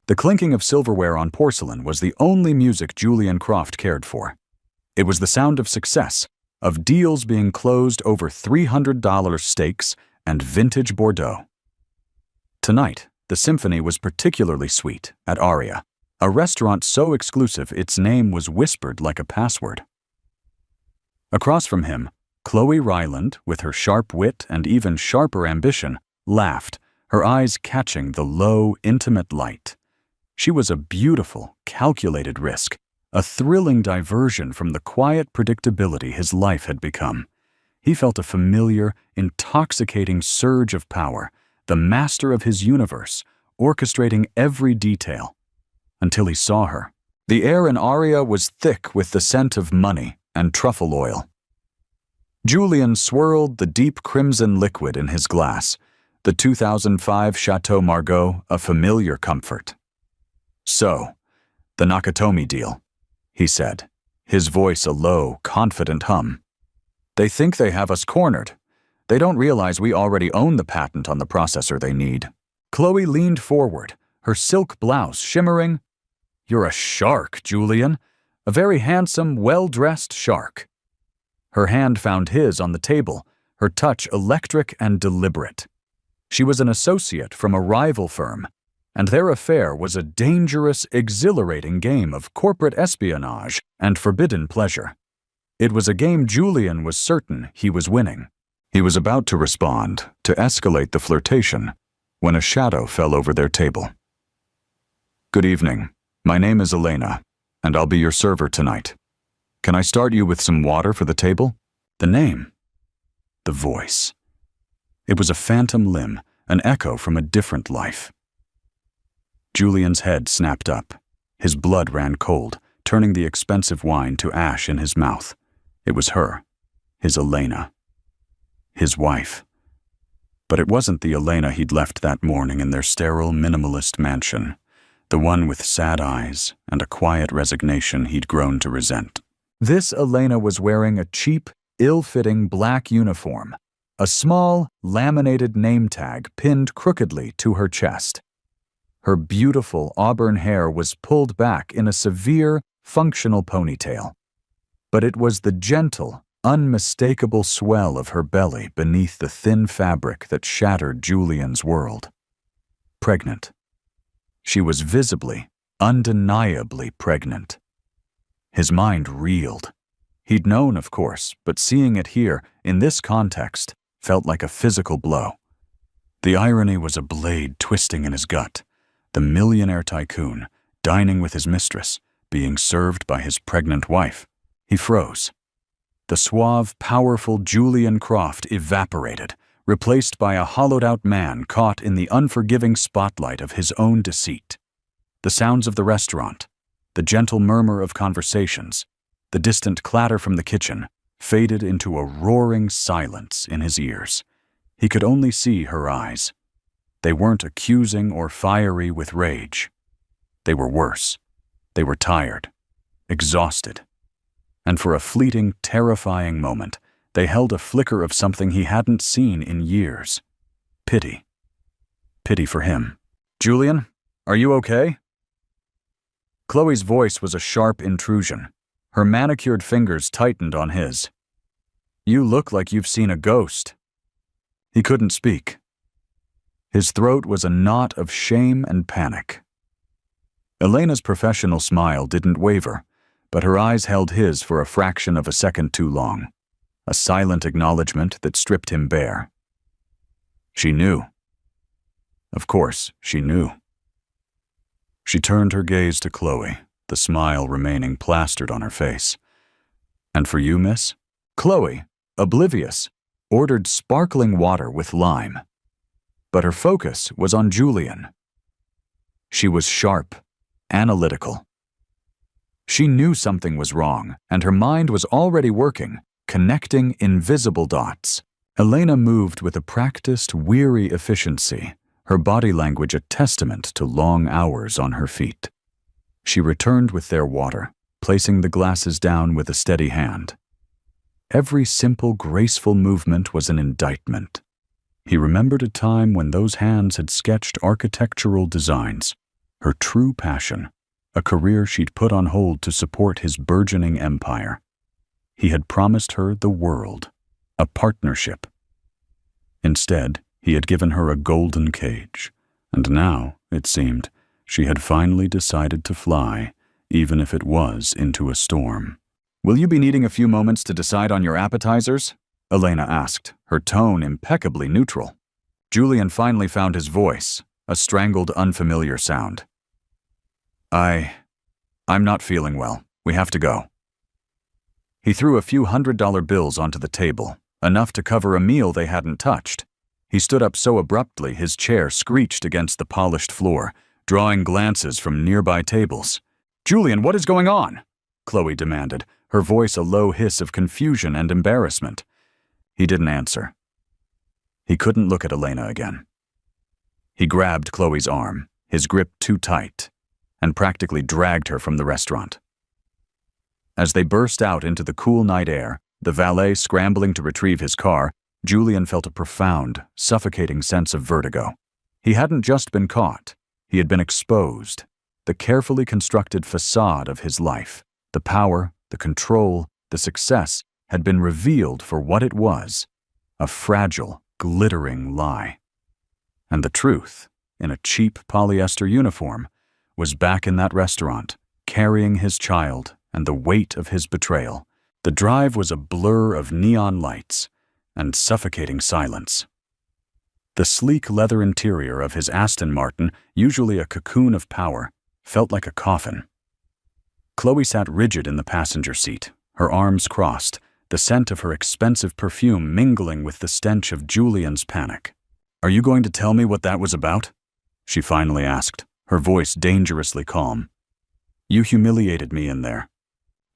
The clinking of silverware on porcelain was the only music Julian Croft cared for. It was the sound of success, of deals being closed over $300 steaks and vintage Bordeaux. Tonight, the symphony was particularly sweet at Aria, a restaurant so exclusive its name was whispered like a password. Across from him, Chloe Ryland, with her sharp wit and even sharper ambition, laughed, her eyes catching the low, intimate light. She was a beautiful, calculated risk, a thrilling diversion from the quiet predictability his life had become. He felt a familiar, intoxicating surge of power, the master of his universe, orchestrating every detail. Until he saw her. The air in Aria was thick with the scent of money and truffle oil. Julian swirled the deep crimson liquid in his glass, the 2005 Chateau Margaux a familiar comfort. "So, the Nakatomi deal," he said, his voice a low, confident hum. "They think they have us cornered. They don't realize we already own the patent on the processor they need." Chloe leaned forward, her silk blouse shimmering. "You're a shark, Julian. A very handsome, well-dressed shark." Her hand found his on the table, her touch electric and deliberate. She was an associate from a rival firm, and their affair was a dangerous, exhilarating game of corporate espionage and forbidden pleasure. It was a game Julian was certain he was winning. He was about to respond, to escalate the flirtation, when a shadow fell over their table. "Good evening. My name is Elena, and I'll be your server tonight. Can I start you with some water for the table?" The name. The voice. It was a phantom limb, an echo from a different life. Julian's head snapped up. His blood ran cold, turning the expensive wine to ash in his mouth. It was her, his Elena. His wife. But it wasn't the Elena he'd left that morning in their sterile, minimalist mansion, the one with sad eyes and a quiet resignation he'd grown to resent. This Elena was wearing a cheap, ill-fitting black uniform, a small, laminated name tag pinned crookedly to her chest. Her beautiful auburn hair was pulled back in a severe, functional ponytail. But it was the gentle, unmistakable swell of her belly beneath the thin fabric that shattered Julian's world. Pregnant. She was visibly, undeniably pregnant. His mind reeled. He'd known, of course, but seeing it here, in this context, felt like a physical blow. The irony was a blade twisting in his gut. The millionaire tycoon, dining with his mistress, being served by his pregnant wife. He froze. The suave, powerful Julian Croft evaporated, replaced by a hollowed-out man caught in the unforgiving spotlight of his own deceit. The sounds of the restaurant, the gentle murmur of conversations, the distant clatter from the kitchen, faded into a roaring silence in his ears. He could only see her eyes. They weren't accusing or fiery with rage. They were worse. They were tired, exhausted. And for a fleeting, terrifying moment, they held a flicker of something he hadn't seen in years. Pity. Pity for him. "Julian, are you okay?" Chloe's voice was a sharp intrusion. Her manicured fingers tightened on his. "You look like you've seen a ghost." He couldn't speak. His throat was a knot of shame and panic. Elena's professional smile didn't waver, but her eyes held his for a fraction of a second too long. A silent acknowledgement that stripped him bare. She knew. Of course, she knew. She turned her gaze to Chloe, the smile remaining plastered on her face. "And for you, miss?" Chloe, oblivious, ordered sparkling water with lime. But her focus was on Julian. She was sharp, analytical. She knew something was wrong, and her mind was already working, connecting invisible dots. Elena moved with a practiced, weary efficiency, her body language a testament to long hours on her feet. She returned with their water, placing the glasses down with a steady hand. Every simple, graceful movement was an indictment. He remembered a time when those hands had sketched architectural designs, Her true passion, a career she'd put on hold to support his burgeoning empire. He had promised her the world, a partnership. Instead, he had given her a golden cage, and now, it seemed, she had finally decided to fly, even if it was into a storm. "Will you be needing a few moments to decide on your appetizers?" Elena asked, her tone impeccably neutral. Julian finally found his voice, a strangled, unfamiliar sound. I'm not feeling well. We have to go." He threw a few $100 bills onto the table, enough to cover a meal they hadn't touched. He stood up so abruptly his chair screeched against the polished floor, drawing glances from nearby tables. "Julian, what is going on?" Chloe demanded, her voice a low hiss of confusion and embarrassment. He didn't answer. He couldn't look at Elena again. He grabbed Chloe's arm, his grip too tight, and practically dragged her from the restaurant. As they burst out into the cool night air, the valet scrambling to retrieve his car, Julian felt a profound, suffocating sense of vertigo. He hadn't just been caught. He had been exposed. The carefully constructed facade of his life, the power, the control, the success, had been revealed for what it was, a fragile, glittering lie. And the truth, in a cheap polyester uniform, was back in that restaurant, carrying his child and the weight of his betrayal. The drive was a blur of neon lights and suffocating silence. The sleek leather interior of his Aston Martin, usually a cocoon of power, felt like a coffin. Chloe sat rigid in the passenger seat, her arms crossed, the scent of her expensive perfume mingling with the stench of Julian's panic. "Are you going to tell me what that was about?" she finally asked, her voice dangerously calm. "You humiliated me in there."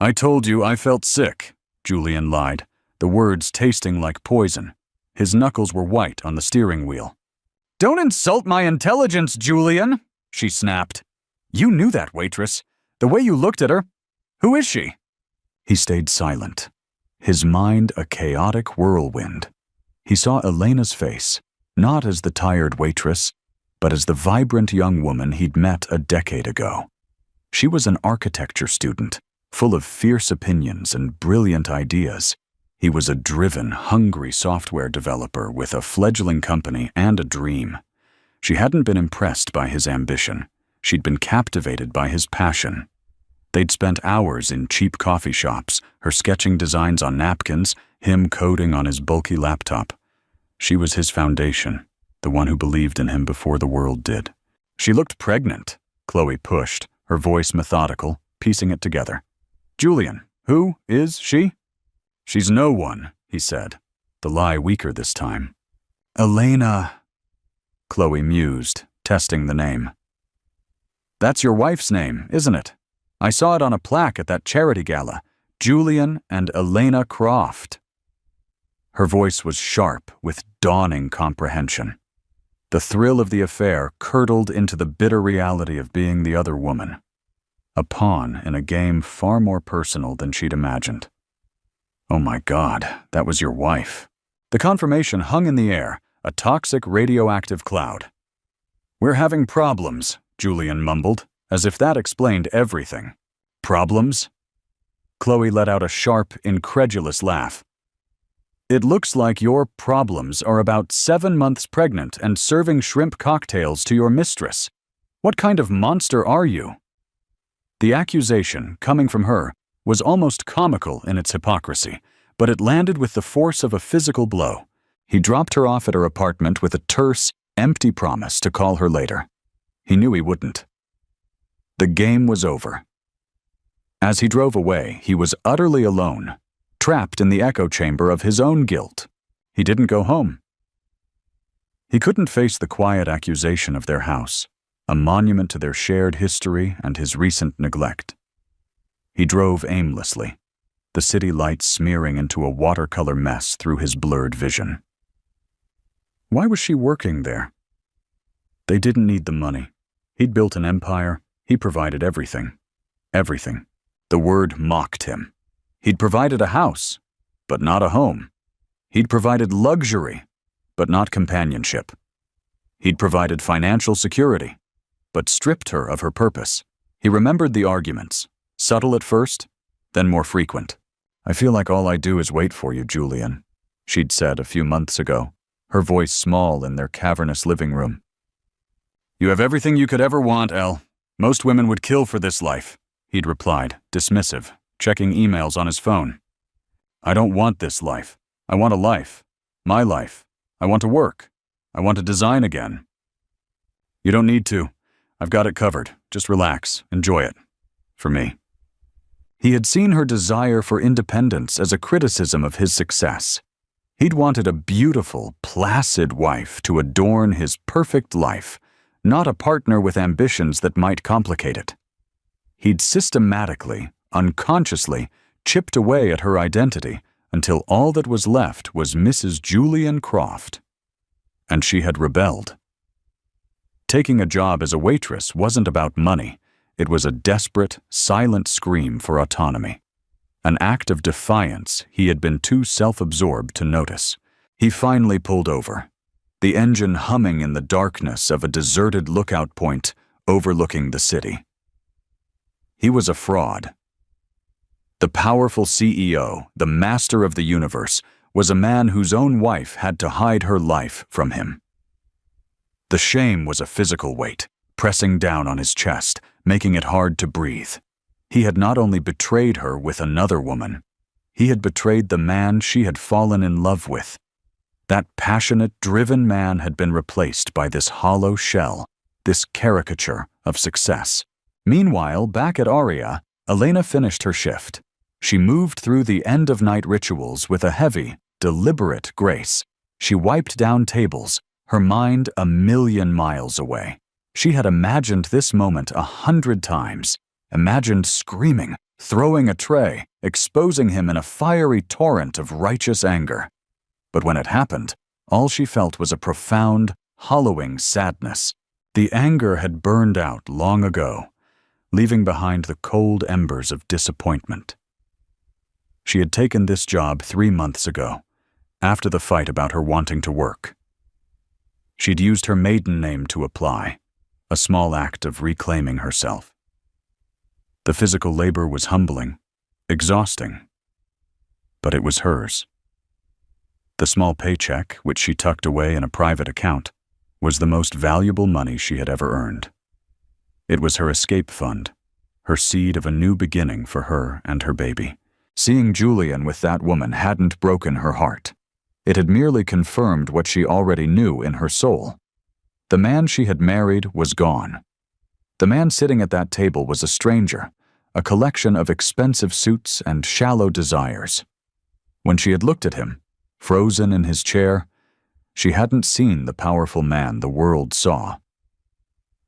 "I told you I felt sick," Julian lied, the words tasting like poison. His knuckles were white on the steering wheel. "Don't insult my intelligence, Julian," she snapped. "You knew that waitress. The way you looked at her. Who is she?" He stayed silent, his mind a chaotic whirlwind. He saw Elena's face, not as the tired waitress, but as the vibrant young woman he'd met a decade ago. She was an architecture student, full of fierce opinions and brilliant ideas. He was a driven, hungry software developer with a fledgling company and a dream. She hadn't been impressed by his ambition. She'd been captivated by his passion. They'd spent hours in cheap coffee shops, her sketching designs on napkins, him coding on his bulky laptop. She was his foundation, the one who believed in him before the world did. "She looked pregnant," Chloe pushed, her voice methodical, piecing it together. "Julian, who is she?" "She's no one," he said, the lie weaker this time. "Elena," Chloe mused, testing the name. "That's your wife's name, isn't it? I saw it on a plaque at that charity gala. Julian and Elena Croft." Her voice was sharp with dawning comprehension. The thrill of the affair curdled into the bitter reality of being the other woman. A pawn in a game far more personal than she'd imagined. "Oh my God, that was your wife." The confirmation hung in the air, a toxic radioactive cloud. "We're having problems," Julian mumbled, as if that explained everything. "Problems?" Chloe let out a sharp, incredulous laugh. "It looks like your problems are about 7 months pregnant and serving shrimp cocktails to your mistress. What kind of monster are you?" The accusation, coming from her, was almost comical in its hypocrisy, but it landed with the force of a physical blow. He dropped her off at her apartment with a terse, empty promise to call her later. He knew he wouldn't. The game was over. As he drove away, he was utterly alone, trapped in the echo chamber of his own guilt. He didn't go home. He couldn't face the quiet accusation of their house, a monument to their shared history and his recent neglect. He drove aimlessly, the city lights smearing into a watercolor mess through his blurred vision. Why was she working there? They didn't need the money. He'd built an empire. He provided everything. Everything. The word mocked him. He'd provided a house, but not a home. He'd provided luxury, but not companionship. He'd provided financial security, but stripped her of her purpose. He remembered the arguments, subtle at first, then more frequent. "I feel like all I do is wait for you, Julian," she'd said a few months ago, her voice small in their cavernous living room. "You have everything you could ever want, Elle. Most women would kill for this life," he'd replied, dismissive, checking emails on his phone. "I don't want this life. I want a life. My life. I want to work. I want to design again." "You don't need to. I've got it covered. Just relax. Enjoy it. For me." He had seen her desire for independence as a criticism of his success. He'd wanted a beautiful, placid wife to adorn his perfect life, not a partner with ambitions that might complicate it. He'd systematically, unconsciously, chipped away at her identity until all that was left was Mrs. Julian Croft. And she had rebelled. Taking a job as a waitress wasn't about money. It was a desperate, silent scream for autonomy. An act of defiance he had been too self-absorbed to notice. He finally pulled over, the engine humming in the darkness of a deserted lookout point overlooking the city. He was a fraud. The powerful CEO, the master of the universe, was a man whose own wife had to hide her life from him. The shame was a physical weight, pressing down on his chest, making it hard to breathe. He had not only betrayed her with another woman, he had betrayed the man she had fallen in love with. That passionate, driven man had been replaced by this hollow shell, this caricature of success. Meanwhile, back at Aria, Elena finished her shift. She moved through the end-of-night rituals with a heavy, deliberate grace. She wiped down tables, her mind 1,000,000 miles away. She had imagined this moment 100 times, imagined screaming, throwing a tray, exposing him in a fiery torrent of righteous anger. But when it happened, all she felt was a profound, hollowing sadness. The anger had burned out long ago, leaving behind the cold embers of disappointment. She had taken this job 3 months ago, after the fight about her wanting to work. She'd used her maiden name to apply, a small act of reclaiming herself. The physical labor was humbling, exhausting, but it was hers. The small paycheck, which she tucked away in a private account, was the most valuable money she had ever earned. It was her escape fund, her seed of a new beginning for her and her baby. Seeing Julian with that woman hadn't broken her heart. It had merely confirmed what she already knew in her soul. The man she had married was gone. The man sitting at that table was a stranger, a collection of expensive suits and shallow desires. When she had looked at him, frozen in his chair, she hadn't seen the powerful man the world saw.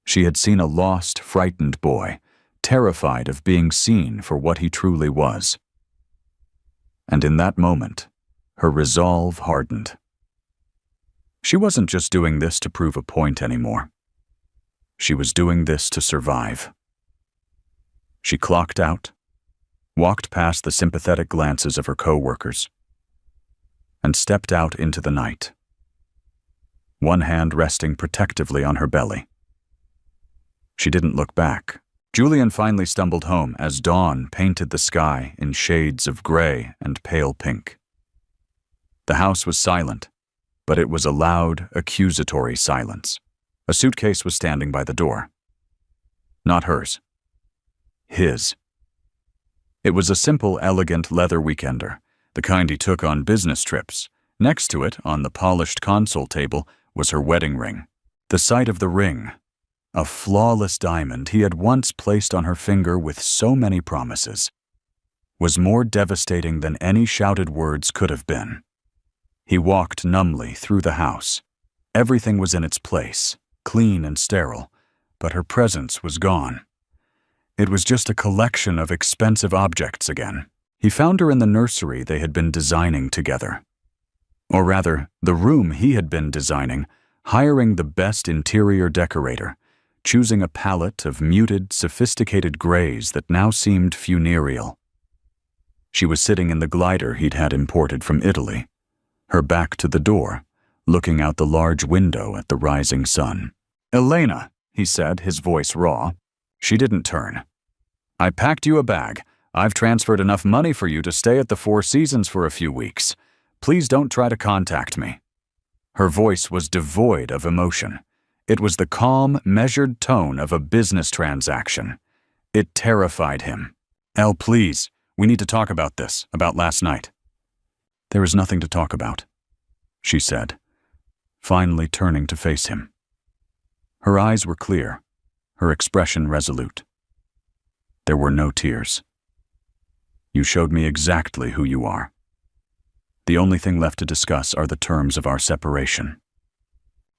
She had seen a lost, frightened boy, terrified of being seen for what he truly was. And in that moment, her resolve hardened. She wasn't just doing this to prove a point anymore. She was doing this to survive. She clocked out, walked past the sympathetic glances of her co-workers, and stepped out into the night, one hand resting protectively on her belly. She didn't look back. Julian finally stumbled home as dawn painted the sky in shades of gray and pale pink. The house was silent, but it was a loud, accusatory silence. A suitcase was standing by the door. Not hers. His. It was a simple, elegant leather weekender, the kind he took on business trips. Next to it, on the polished console table, was her wedding ring. The sight of the ring, a flawless diamond he had once placed on her finger with so many promises, was more devastating than any shouted words could have been. He walked numbly through the house. Everything was in its place, clean and sterile, but her presence was gone. It was just a collection of expensive objects again. He found her in the nursery they had been designing together. Or rather, the room he had been designing, hiring the best interior decorator, choosing a palette of muted, sophisticated grays that now seemed funereal. She was sitting in the glider he'd had imported from Italy, her back to the door, looking out the large window at the rising sun. "Elena," he said, his voice raw. She didn't turn. I packed you a bag. I've transferred enough money for you to stay at the Four Seasons for a few weeks. Please don't try to contact me. Her voice was devoid of emotion. It was the calm, measured tone of a business transaction. It terrified him. Elle, please, we need to talk about this, about last night. There is nothing to talk about, she said, finally turning to face him. Her eyes were clear, her expression resolute. There were no tears. You showed me exactly who you are. The only thing left to discuss are the terms of our separation.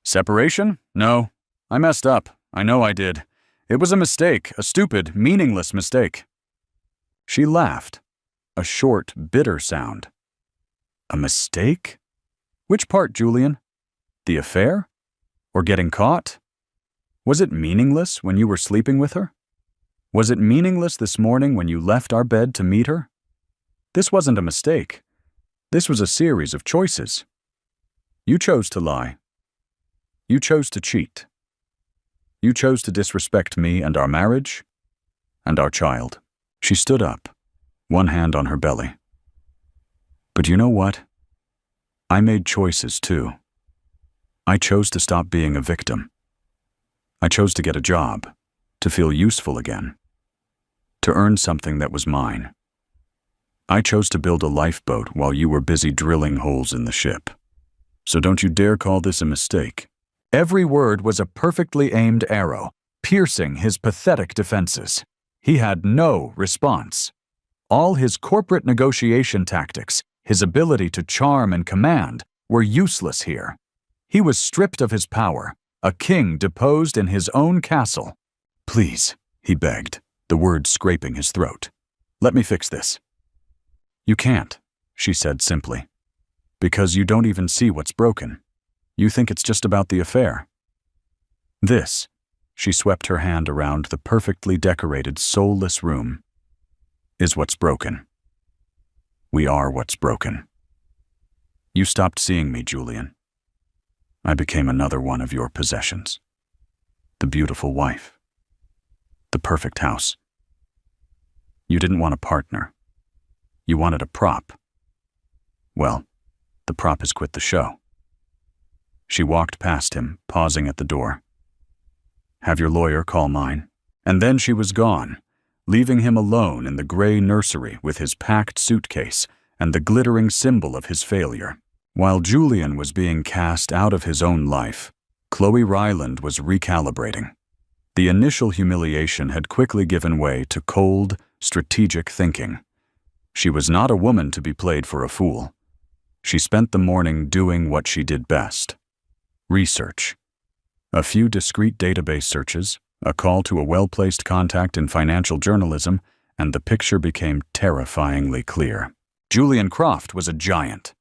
Separation? No. I messed up. I know I did. It was a mistake, a stupid, meaningless mistake. She laughed, a short, bitter sound. A mistake? Which part, Julian? The affair? Or getting caught? Was it meaningless when you were sleeping with her? Was it meaningless this morning when you left our bed to meet her? This wasn't a mistake. This was a series of choices. You chose to lie. You chose to cheat. You chose to disrespect me and our marriage and our child. She stood up, one hand on her belly. But you know what? I made choices too. I chose to stop being a victim. I chose to get a job, to feel useful again, to earn something that was mine. I chose to build a lifeboat while you were busy drilling holes in the ship. So don't you dare call this a mistake. Every word was a perfectly aimed arrow, piercing his pathetic defenses. He had no response. All his corporate negotiation tactics, his ability to charm and command, were useless here. He was stripped of his power, a king deposed in his own castle. Please, he begged, the words scraping his throat. Let me fix this. You can't, she said simply, because you don't even see what's broken. You think it's just about the affair. This, she swept her hand around the perfectly decorated, soulless room, is what's broken. We are what's broken. You stopped seeing me, Julian. I became another one of your possessions. The beautiful wife. The perfect house. You didn't want a partner. You wanted a prop. Well, the prop has quit the show. She walked past him, pausing at the door. Have your lawyer call mine. And then she was gone, leaving him alone in the gray nursery with his packed suitcase and the glittering symbol of his failure. While Julian was being cast out of his own life, Chloe Ryland was recalibrating. The initial humiliation had quickly given way to cold, strategic thinking. She was not a woman to be played for a fool. She spent the morning doing what she did best. Research. A few discreet database searches, a call to a well-placed contact in financial journalism, and the picture became terrifyingly clear. Julian Croft was a giant.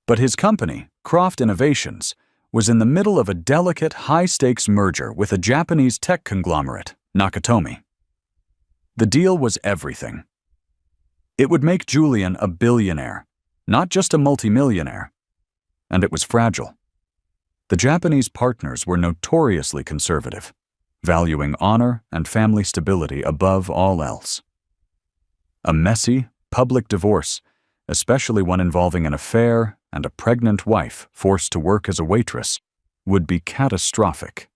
But his company, Croft Innovations, was in the middle of a delicate, high-stakes merger with a Japanese tech conglomerate, Nakatomi. The deal was everything. It would make Julian a billionaire, not just a multimillionaire. And it was fragile. The Japanese partners were notoriously conservative, valuing honor and family stability above all else. A messy, public divorce, especially one involving an affair and a pregnant wife forced to work as a waitress, would be catastrophic.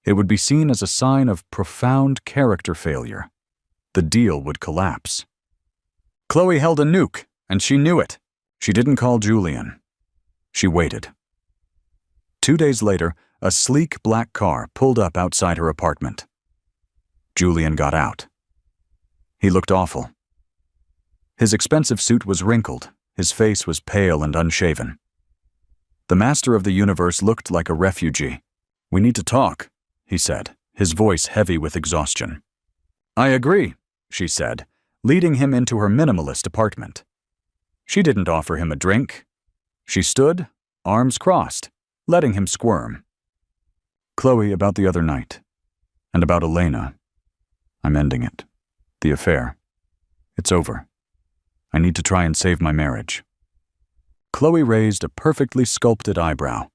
It would be seen as a sign of profound character failure. The deal would collapse. Chloe held a nuke, and she knew it. She didn't call Julian. She waited. 2 days later, a sleek black car pulled up outside her apartment. Julian got out. He looked awful. His expensive suit was wrinkled. His face was pale and unshaven. The master of the universe looked like a refugee. We need to talk, he said, his voice heavy with exhaustion. I agree, she said, leading him into her minimalist apartment. She didn't offer him a drink. She stood, arms crossed, letting him squirm. Chloe, about the other night, and about Elena. I'm ending it. The affair. It's over. I need to try and save my marriage. Chloe raised a perfectly sculpted eyebrow.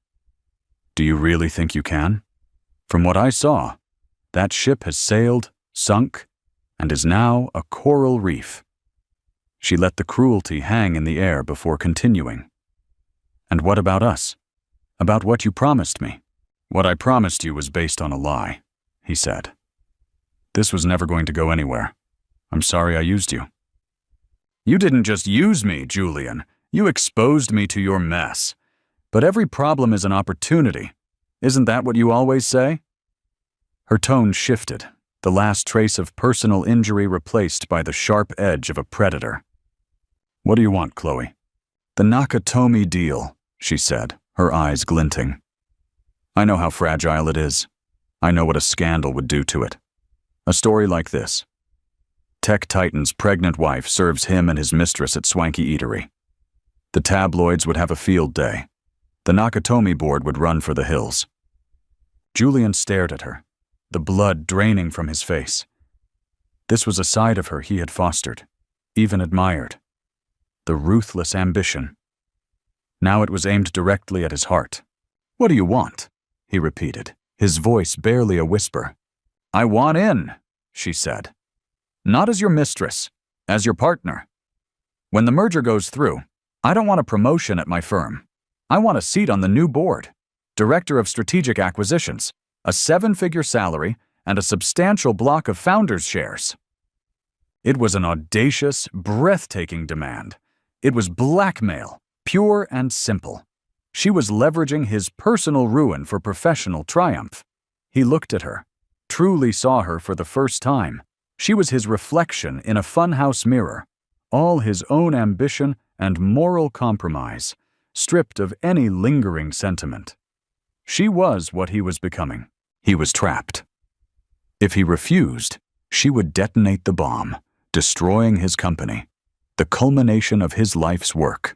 Do you really think you can? From what I saw, that ship has sailed, sunk, and is now a coral reef." She let the cruelty hang in the air before continuing. "And what about us? About what you promised me?" "What I promised you was based on a lie," he said. "This was never going to go anywhere. I'm sorry I used you." "You didn't just use me, Julian. You exposed me to your mess. But every problem is an opportunity. Isn't that what you always say?" Her tone shifted, the last trace of personal injury replaced by the sharp edge of a predator. "What do you want, Chloe?" "The Nakatomi deal," she said, her eyes glinting. "I know how fragile it is. I know what a scandal would do to it. A story like this. Tech Titan's pregnant wife serves him and his mistress at swanky eatery. The tabloids would have a field day. The Nakatomi board would run for the hills." Julian stared at her, the blood draining from his face. This was a side of her he had fostered, even admired. The ruthless ambition. Now it was aimed directly at his heart. "What do you want?" he repeated, his voice barely a whisper. "I want in," she said. "Not as your mistress, as your partner. When the merger goes through, I don't want a promotion at my firm. I want a seat on the new board, Director of Strategic Acquisitions, a 7-figure salary, and a substantial block of founders' shares." It was an audacious, breathtaking demand. It was blackmail, pure and simple. She was leveraging his personal ruin for professional triumph. He looked at her, truly saw her for the first time. She was his reflection in a funhouse mirror, all his own ambition and moral compromise, stripped of any lingering sentiment. She was what he was becoming. He was trapped. If he refused, she would detonate the bomb, destroying his company, the culmination of his life's work.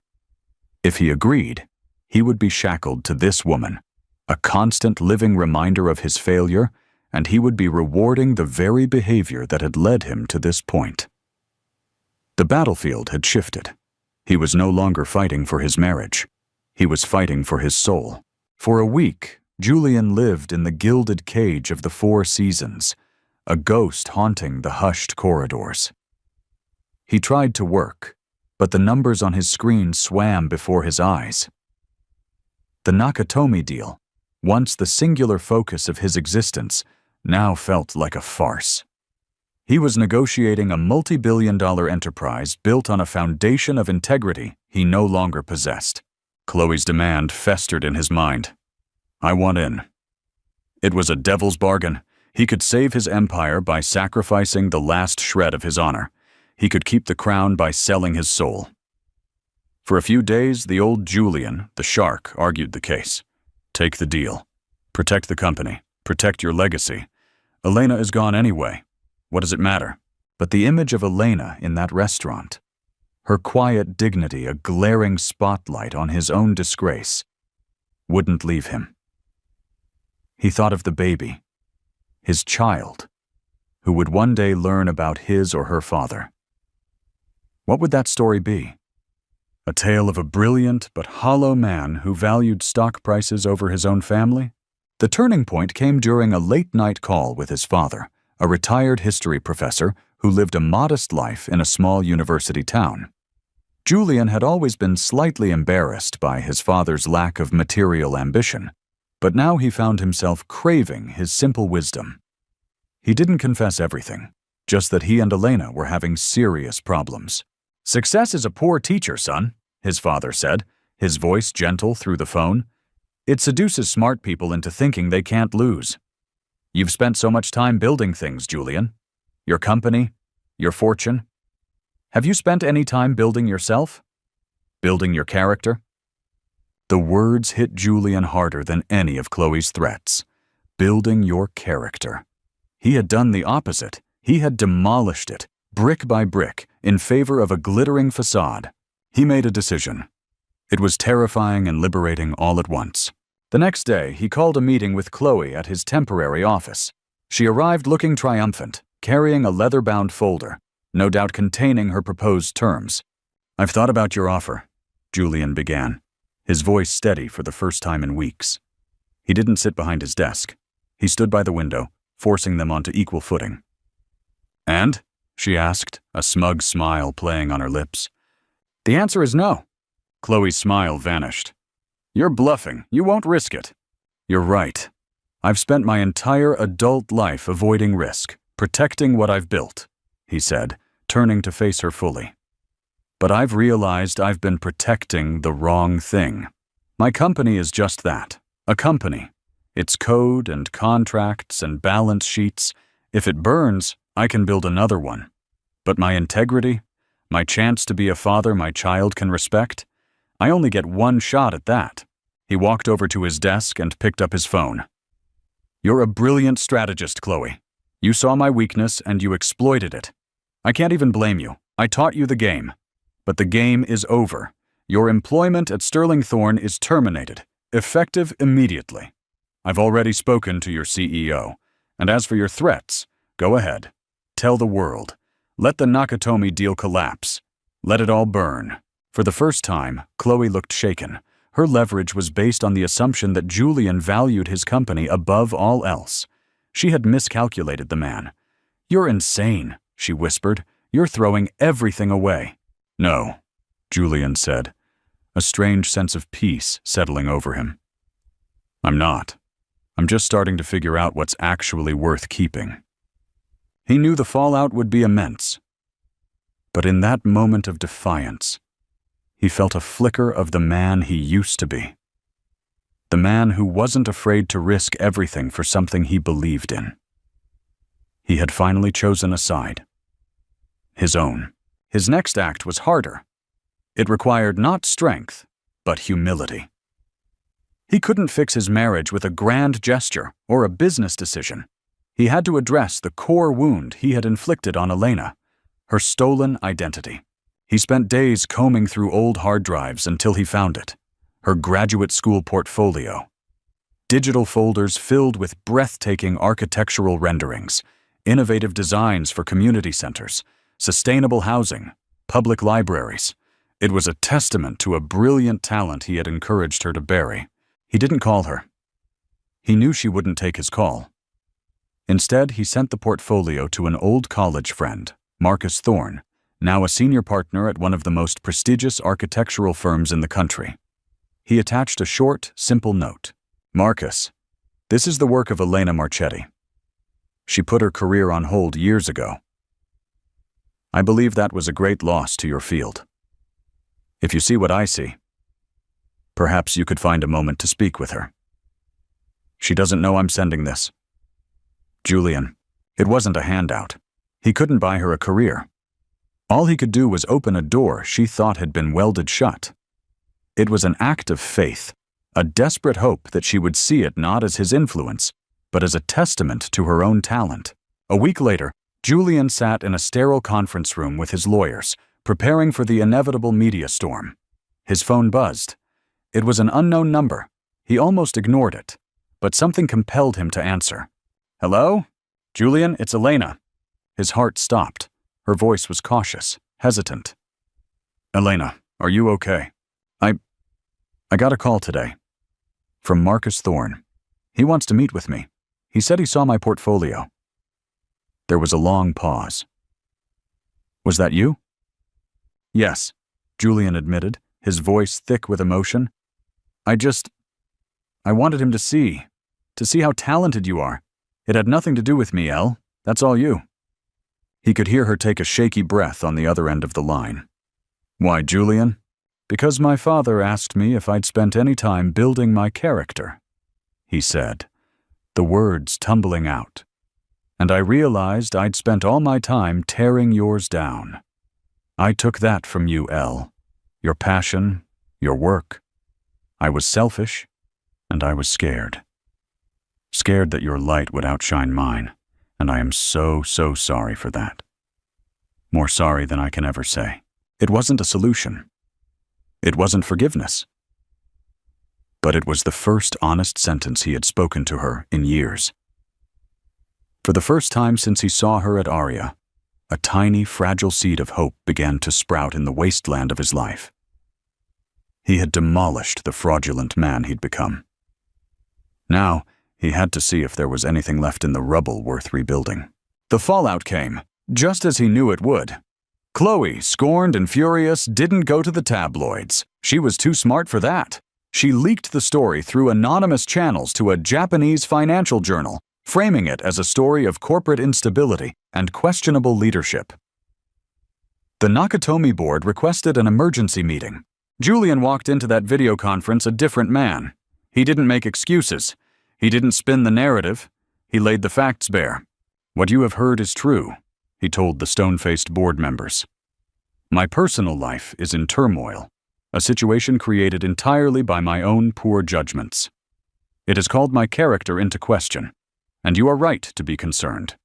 If he agreed, he would be shackled to this woman, a constant living reminder of his failure, and he would be rewarding the very behavior that had led him to this point. The battlefield had shifted. He was no longer fighting for his marriage. He was fighting for his soul. For a week, Julian lived in the gilded cage of the 4 seasons, a ghost haunting the hushed corridors. He tried to work, but the numbers on his screen swam before his eyes. The Nakatomi deal, once the singular focus of his existence, now felt like a farce. He was negotiating a multi-billion-dollar enterprise built on a foundation of integrity he no longer possessed. Chloe's demand festered in his mind. "I want in." It was a devil's bargain. He could save his empire by sacrificing the last shred of his honor. He could keep the crown by selling his soul. For a few days, the old Julian, the shark, argued the case. "Take the deal. Protect the company. Protect your legacy. Elena is gone anyway. What does it matter?" But the image of Elena in that restaurant, her quiet dignity a glaring spotlight on his own disgrace, wouldn't leave him. He thought of the baby, his child, who would one day learn about his or her father. What would that story be? A tale of a brilliant but hollow man who valued stock prices over his own family? The turning point came during a late-night call with his father, a retired history professor who lived a modest life in a small university town. Julian had always been slightly embarrassed by his father's lack of material ambition, but now he found himself craving his simple wisdom. He didn't confess everything, just that he and Elena were having serious problems. "Success is a poor teacher, son," his father said, his voice gentle through the phone. "It seduces smart people into thinking they can't lose. You've spent so much time building things, Julian. Your company, your fortune. Have you spent any time building yourself? Building your character?" The words hit Julian harder than any of Chloe's threats. Building your character. He had done the opposite. He had demolished it, brick by brick, in favor of a glittering facade. He made a decision. It was terrifying and liberating all at once. The next day, he called a meeting with Chloe at his temporary office. She arrived looking triumphant, carrying a leather-bound folder, no doubt containing her proposed terms. "I've thought about your offer," Julian began, his voice steady for the first time in weeks. He didn't sit behind his desk. He stood by the window, forcing them onto equal footing. "And?" she asked, a smug smile playing on her lips. "The answer is no." Chloe's smile vanished. "You're bluffing. You won't risk it." "You're right. I've spent my entire adult life avoiding risk, protecting what I've built," he said, turning to face her fully. "But I've realized I've been protecting the wrong thing. My company is just that, a company. It's code and contracts and balance sheets. If it burns, I can build another one. But my integrity, my chance to be a father my child can respect, I only get one shot at that." He walked over to his desk and picked up his phone. "You're a brilliant strategist, Chloe. You saw my weakness and you exploited it. I can't even blame you. I taught you the game. But the game is over. Your employment at Sterling Thorne is terminated, effective immediately. I've already spoken to your CEO. And as for your threats, go ahead. Tell the world. Let the Nakatomi deal collapse. Let it all burn." For the first time, Chloe looked shaken. Her leverage was based on the assumption that Julian valued his company above all else. She had miscalculated the man. "You're insane," she whispered. "You're throwing everything away." "No," Julian said, a strange sense of peace settling over him. "I'm not. I'm just starting to figure out what's actually worth keeping." He knew the fallout would be immense. But in that moment of defiance, he felt a flicker of the man he used to be. The man who wasn't afraid to risk everything for something he believed in. He had finally chosen a side. His own. His next act was harder. It required not strength, but humility. He couldn't fix his marriage with a grand gesture or a business decision. He had to address the core wound he had inflicted on Elena, her stolen identity. He spent days combing through old hard drives until he found it, her graduate school portfolio. Digital folders filled with breathtaking architectural renderings, innovative designs for community centers, sustainable housing, public libraries. It was a testament to a brilliant talent he had encouraged her to bury. He didn't call her. He knew she wouldn't take his call. Instead, he sent the portfolio to an old college friend, Marcus Thorne, now a senior partner at one of the most prestigious architectural firms in the country. He attached a short, simple note. "Marcus, this is the work of Elena Marchetti. She put her career on hold years ago. I believe that was a great loss to your field. If you see what I see, perhaps you could find a moment to speak with her. She doesn't know I'm sending this." Julian, it wasn't a handout. He couldn't buy her a career. All he could do was open a door she thought had been welded shut. It was an act of faith, a desperate hope that she would see it not as his influence, but as a testament to her own talent. A week later, Julian sat in a sterile conference room with his lawyers, preparing for the inevitable media storm. His phone buzzed. It was an unknown number. He almost ignored it, but something compelled him to answer. "Hello? Julian, it's Elena." His heart stopped. Her voice was cautious, hesitant. "Elena, are you okay? I got a call today. From Marcus Thorne. He wants to meet with me. He said he saw my portfolio." There was a long pause. "Was that you?" "Yes," Julian admitted, his voice thick with emotion. I wanted him to see how talented you are. It had nothing to do with me, Elle. That's all you." He could hear her take a shaky breath on the other end of the line. "Why, Julian?" "Because my father asked me if I'd spent any time building my character," he said, the words tumbling out. "And I realized I'd spent all my time tearing yours down. I took that from you, Elle. Your passion, your work. I was selfish, and I was scared. Scared that your light would outshine mine, and I am so sorry for that. More sorry than I can ever say." It wasn't a solution. It wasn't forgiveness. But it was the first honest sentence he had spoken to her in years. For the first time since he saw her at Aria, a tiny, fragile seed of hope began to sprout in the wasteland of his life. He had demolished the fraudulent man he'd become. Now, He had to see if there was anything left in the rubble worth rebuilding. The fallout came, just as he knew it would. Chloe, scorned and furious, didn't go to the tabloids. She was too smart for that. She leaked the story through anonymous channels to a Japanese financial journal, framing it as a story of corporate instability and questionable leadership. The Nakatomi board requested an emergency meeting. Julian walked into that video conference a different man. He didn't make excuses. He didn't spin the narrative. He laid the facts bare. "What you have heard is true," he told the stone-faced board members. "My personal life is in turmoil, a situation created entirely by my own poor judgments. It has called my character into question, and you are right to be concerned.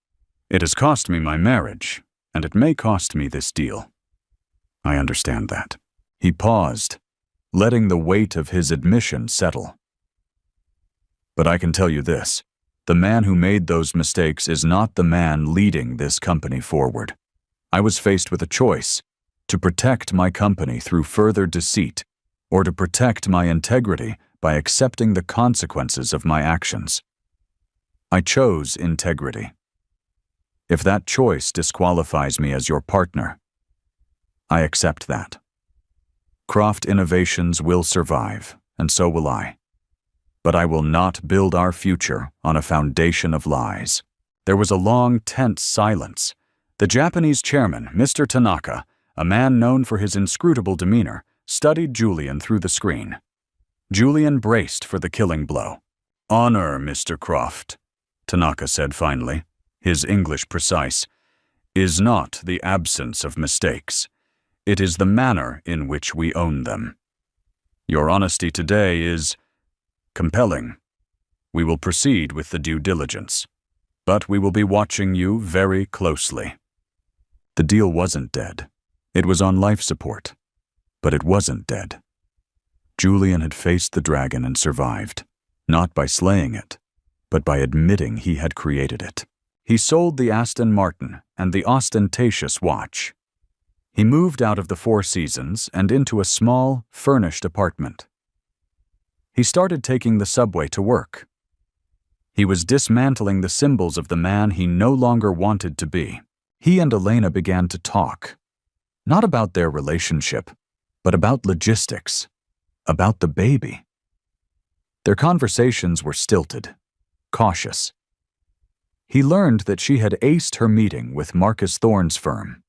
It has cost me my marriage, and it may cost me this deal. I understand that." He paused, letting the weight of his admission settle. "But I can tell you this. The man who made those mistakes is not the man leading this company forward. I was faced with a choice: to protect my company through further deceit, or to protect my integrity by accepting the consequences of my actions. I chose integrity. If that choice disqualifies me as your partner, I accept that. Croft Innovations will survive, and so will I. But I will not build our future on a foundation of lies." There was a long, tense silence. The Japanese chairman, Mr. Tanaka, a man known for his inscrutable demeanor, studied Julian through the screen. Julian braced for the killing blow. "Honor, Mr. Croft," Tanaka said finally, his English precise, "is not the absence of mistakes. It is the manner in which we own them. Your honesty today is compelling. We will proceed with the due diligence, but we will be watching you very closely." The deal wasn't dead. It was on life support, but it wasn't dead. Julian had faced the dragon and survived, not by slaying it, but by admitting he had created it. He sold the Aston Martin and the ostentatious watch. He moved out of the Four Seasons and into a small, furnished apartment. He started taking the subway to work. He was dismantling the symbols of the man he no longer wanted to be. He and Elena began to talk, not about their relationship, but about logistics, about the baby. Their conversations were stilted, cautious. He learned that she had aced her meeting with Marcus Thorne's firm.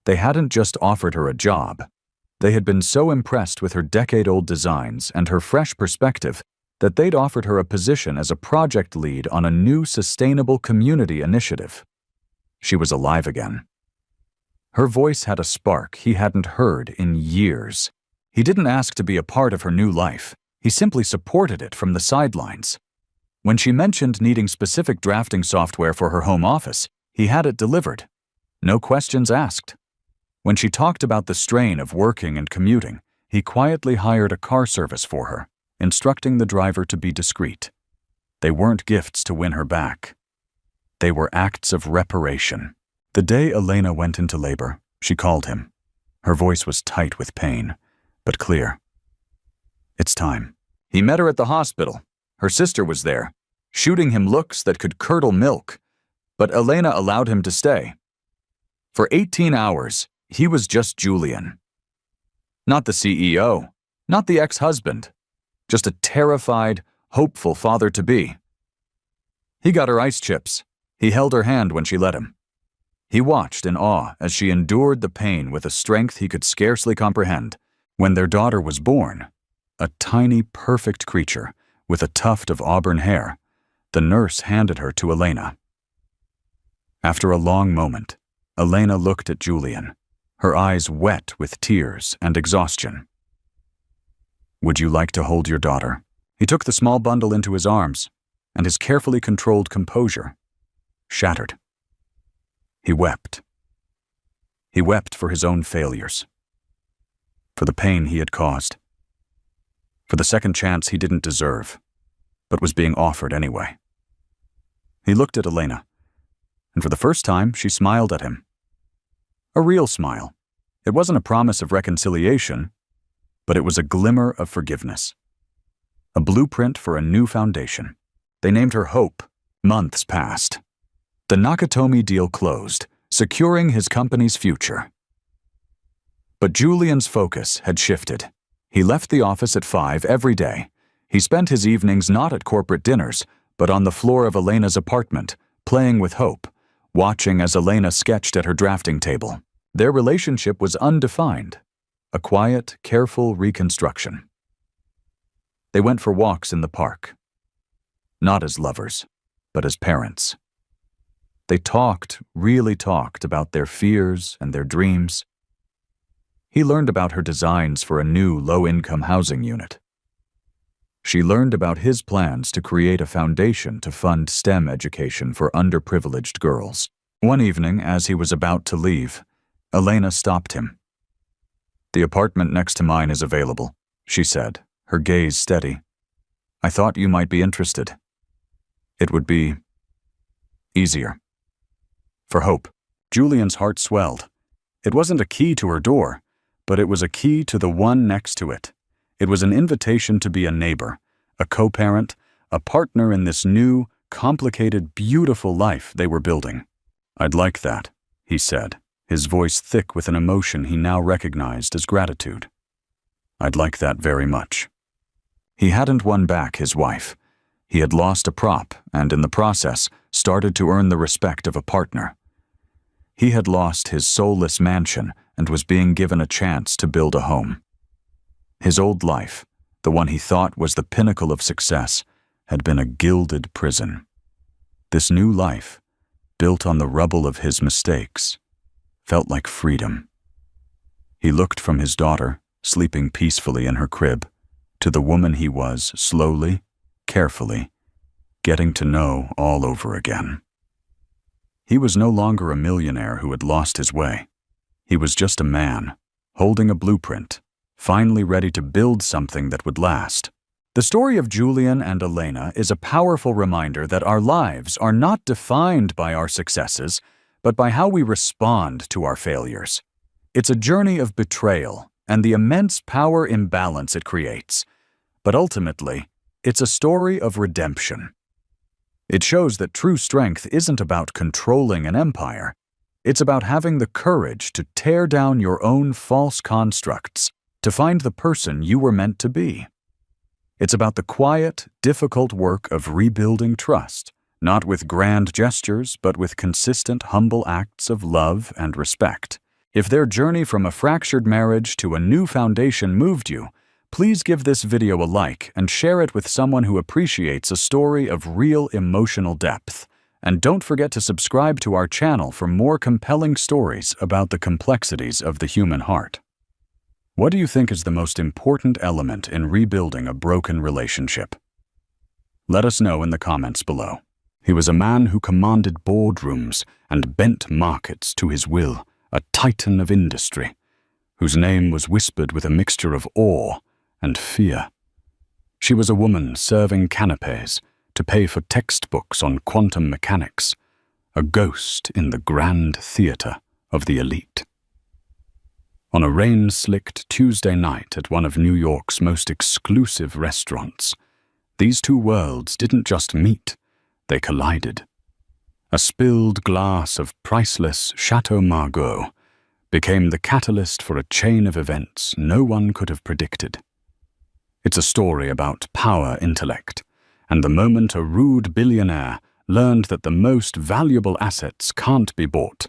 They hadn't just offered her a job. They had been so impressed with her decade-old designs and her fresh perspective that they'd offered her a position as a project lead on a new sustainable community initiative. She was alive again. Her voice had a spark he hadn't heard in years. He didn't ask to be a part of her new life. He simply supported it from the sidelines. When she mentioned needing specific drafting software for her home office, he had it delivered. No questions asked. When she talked about the strain of working and commuting, he quietly hired a car service for her, instructing the driver to be discreet. They weren't gifts to win her back. They were acts of reparation. The day Elena went into labor, she called him. Her voice was tight with pain, but clear. "It's time." He met her at the hospital. Her sister was there, shooting him looks that could curdle milk, but Elena allowed him to stay. For 18 hours, he was just Julian. Not the CEO, not the ex-husband, just a terrified, hopeful father-to-be. He got her ice chips. He held her hand when she let him. He watched in awe as she endured the pain with a strength he could scarcely comprehend. When their daughter was born, a tiny, perfect creature with a tuft of auburn hair, the nurse handed her to Elena. After a long moment, Elena looked at Julian, her eyes wet with tears and exhaustion. "Would you like to hold your daughter?" He took the small bundle into his arms, and his carefully controlled composure shattered. He wept. He wept for his own failures, for the pain he had caused, for the second chance he didn't deserve, but was being offered anyway. He looked at Elena, and for the first time she smiled at him. A real smile. It wasn't a promise of reconciliation, but it was a glimmer of forgiveness. A blueprint for a new foundation. They named her Hope. Months passed. The Nakatomi deal closed, securing his company's future. But Julian's focus had shifted. He left the office at 5 every day. He spent his evenings not at corporate dinners, but on the floor of Elena's apartment, playing with Hope, watching as Elena sketched at her drafting table. Their relationship was undefined, a quiet, careful reconstruction. They went for walks in the park, not as lovers, but as parents. They talked, really talked about their fears and their dreams. He learned about her designs for a new low-income housing unit. She learned about his plans to create a foundation to fund STEM education for underprivileged girls. One evening, as he was about to leave, Elena stopped him. "The apartment next to mine is available," she said, her gaze steady. "I thought you might be interested. It would be easier." For Hope, Julian's heart swelled. It wasn't a key to her door, but it was a key to the one next to it. It was an invitation to be a neighbor, a co-parent, a partner in this new, complicated, beautiful life they were building. "I'd like that," he said, his voice thick with an emotion he now recognized as gratitude. "I'd like that very much." He hadn't won back his wife. He had lost a prop and, in the process, started to earn the respect of a partner. He had lost his soulless mansion and was being given a chance to build a home. His old life, the one he thought was the pinnacle of success, had been a gilded prison. This new life, built on the rubble of his mistakes, felt like freedom. He looked from his daughter, sleeping peacefully in her crib, to the woman he was, slowly, carefully, getting to know all over again. He was no longer a millionaire who had lost his way. He was just a man, holding a blueprint, finally ready to build something that would last. The story of Julian and Elena is a powerful reminder that our lives are not defined by our successes, but by how we respond to our failures. It's a journey of betrayal and the immense power imbalance it creates. But ultimately, it's a story of redemption. It shows that true strength isn't about controlling an empire. It's about having the courage to tear down your own false constructs, to find the person you were meant to be. It's about the quiet, difficult work of rebuilding trust, not with grand gestures, but with consistent, humble acts of love and respect. If their journey from a fractured marriage to a new foundation moved you, please give this video a like and share it with someone who appreciates a story of real emotional depth. And don't forget to subscribe to our channel for more compelling stories about the complexities of the human heart. What do you think is the most important element in rebuilding a broken relationship? Let us know in the comments below. He was a man who commanded boardrooms and bent markets to his will, a titan of industry, whose name was whispered with a mixture of awe and fear. She was a woman serving canapes to pay for textbooks on quantum mechanics, a ghost in the grand theater of the elite. On a rain-slicked Tuesday night at one of New York's most exclusive restaurants, these two worlds didn't just meet, they collided. A spilled glass of priceless Chateau Margaux became the catalyst for a chain of events no one could have predicted. It's a story about power intellect, and the moment a rude billionaire learned that the most valuable assets can't be bought,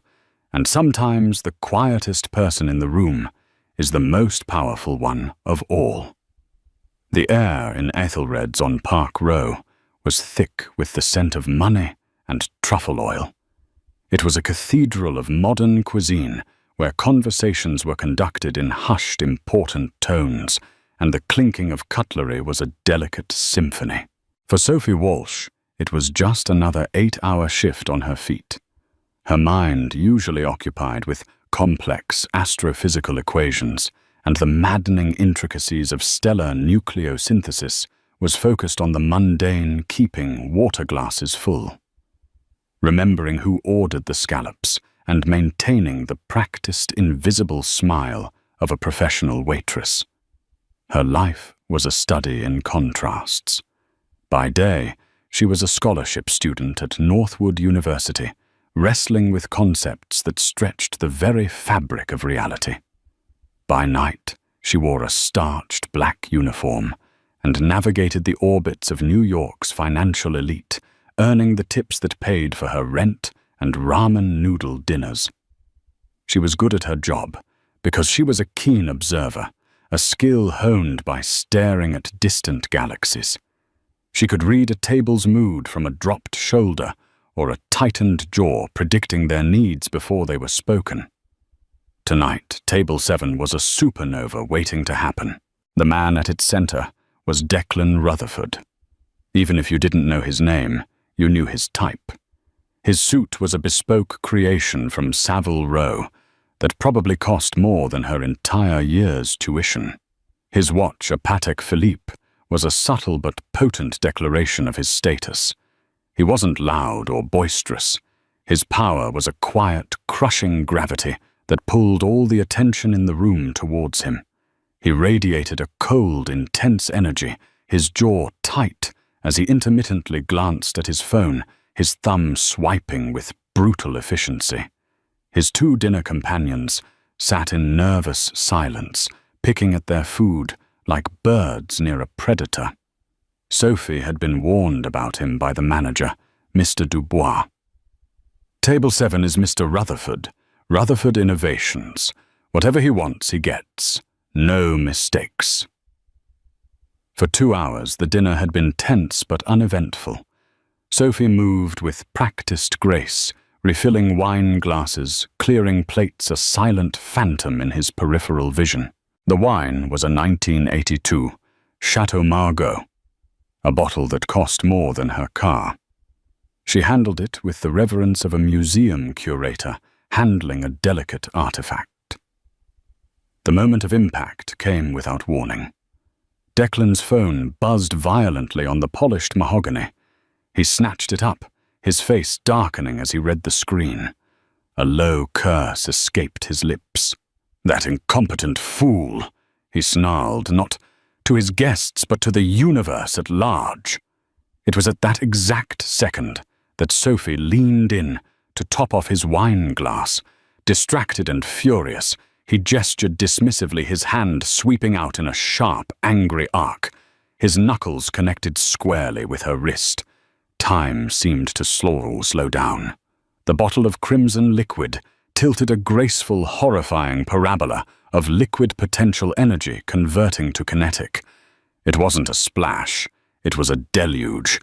and sometimes the quietest person in the room is the most powerful one of all. The air in Ethelred's on Park Row was thick with the scent of money and truffle oil. It was a cathedral of modern cuisine where conversations were conducted in hushed, important tones, and the clinking of cutlery was a delicate symphony. For Sophie Walsh, it was just another 8-hour shift on her feet. Her mind, usually occupied with complex astrophysical equations and the maddening intricacies of stellar nucleosynthesis, was focused on the mundane keeping water glasses full, remembering who ordered the scallops and maintaining the practiced invisible smile of a professional waitress. Her life was a study in contrasts. By day, She was a scholarship student at Northwood University, wrestling with concepts that stretched the very fabric of reality. By night, she wore a starched black uniform and navigated the orbits of New York's financial elite, earning the tips that paid for her rent and ramen noodle dinners. She was good at her job because she was a keen observer, a skill honed by staring at distant galaxies. She could read a table's mood from a dropped shoulder or a tightened jaw, predicting their needs before they were spoken. Tonight, Table 7 was a supernova waiting to happen. The man at its center was Declan Rutherford. Even if you didn't know his name, you knew his type. His suit was a bespoke creation from Savile Row that probably cost more than her entire year's tuition. His watch, a Patek Philippe, was a subtle but potent declaration of his status. He wasn't loud or boisterous. His power was a quiet, crushing gravity that pulled all the attention in the room towards him. He radiated a cold, intense energy, his jaw tight as he intermittently glanced at his phone, his thumb swiping with brutal efficiency. His two dinner companions sat in nervous silence, picking at their food like birds near a predator. Sophie had been warned about him by the manager, Mr. Dubois. Table 7 is Mr. Rutherford, Rutherford Innovations. Whatever he wants, he gets. No mistakes. For 2 hours, the dinner had been tense but uneventful. Sophie moved with practiced grace, refilling wine glasses, clearing plates, a silent phantom in his peripheral vision. The wine was a 1982 Chateau Margaux, a bottle that cost more than her car. She handled it with the reverence of a museum curator handling a delicate artifact. The moment of impact came without warning. Declan's phone buzzed violently on the polished mahogany. He snatched it up, his face darkening as he read the screen. A low curse escaped his lips. "That incompetent fool," he snarled, not to his guests but to the universe at large. It was at that exact second that Sophie leaned in to top off his wine glass. Distracted and furious, he gestured dismissively, his hand sweeping out in a sharp, angry arc. His knuckles connected squarely with her wrist. Time seemed to slow down. The bottle of crimson liquid tilted a graceful, horrifying parabola of liquid potential energy converting to kinetic. It wasn't a splash, it was a deluge.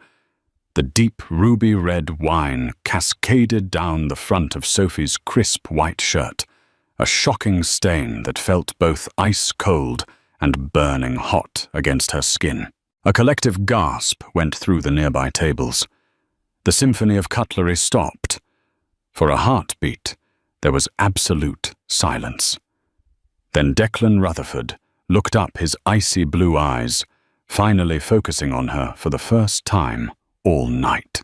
The deep ruby-red wine cascaded down the front of Sophie's crisp white shirt, a shocking stain that felt both ice-cold and burning hot against her skin. A collective gasp went through the nearby tables. The symphony of cutlery stopped. For a heartbeat, there was absolute silence. Then Declan Rutherford looked up, his icy blue eyes, finally focusing on her for the first time all night.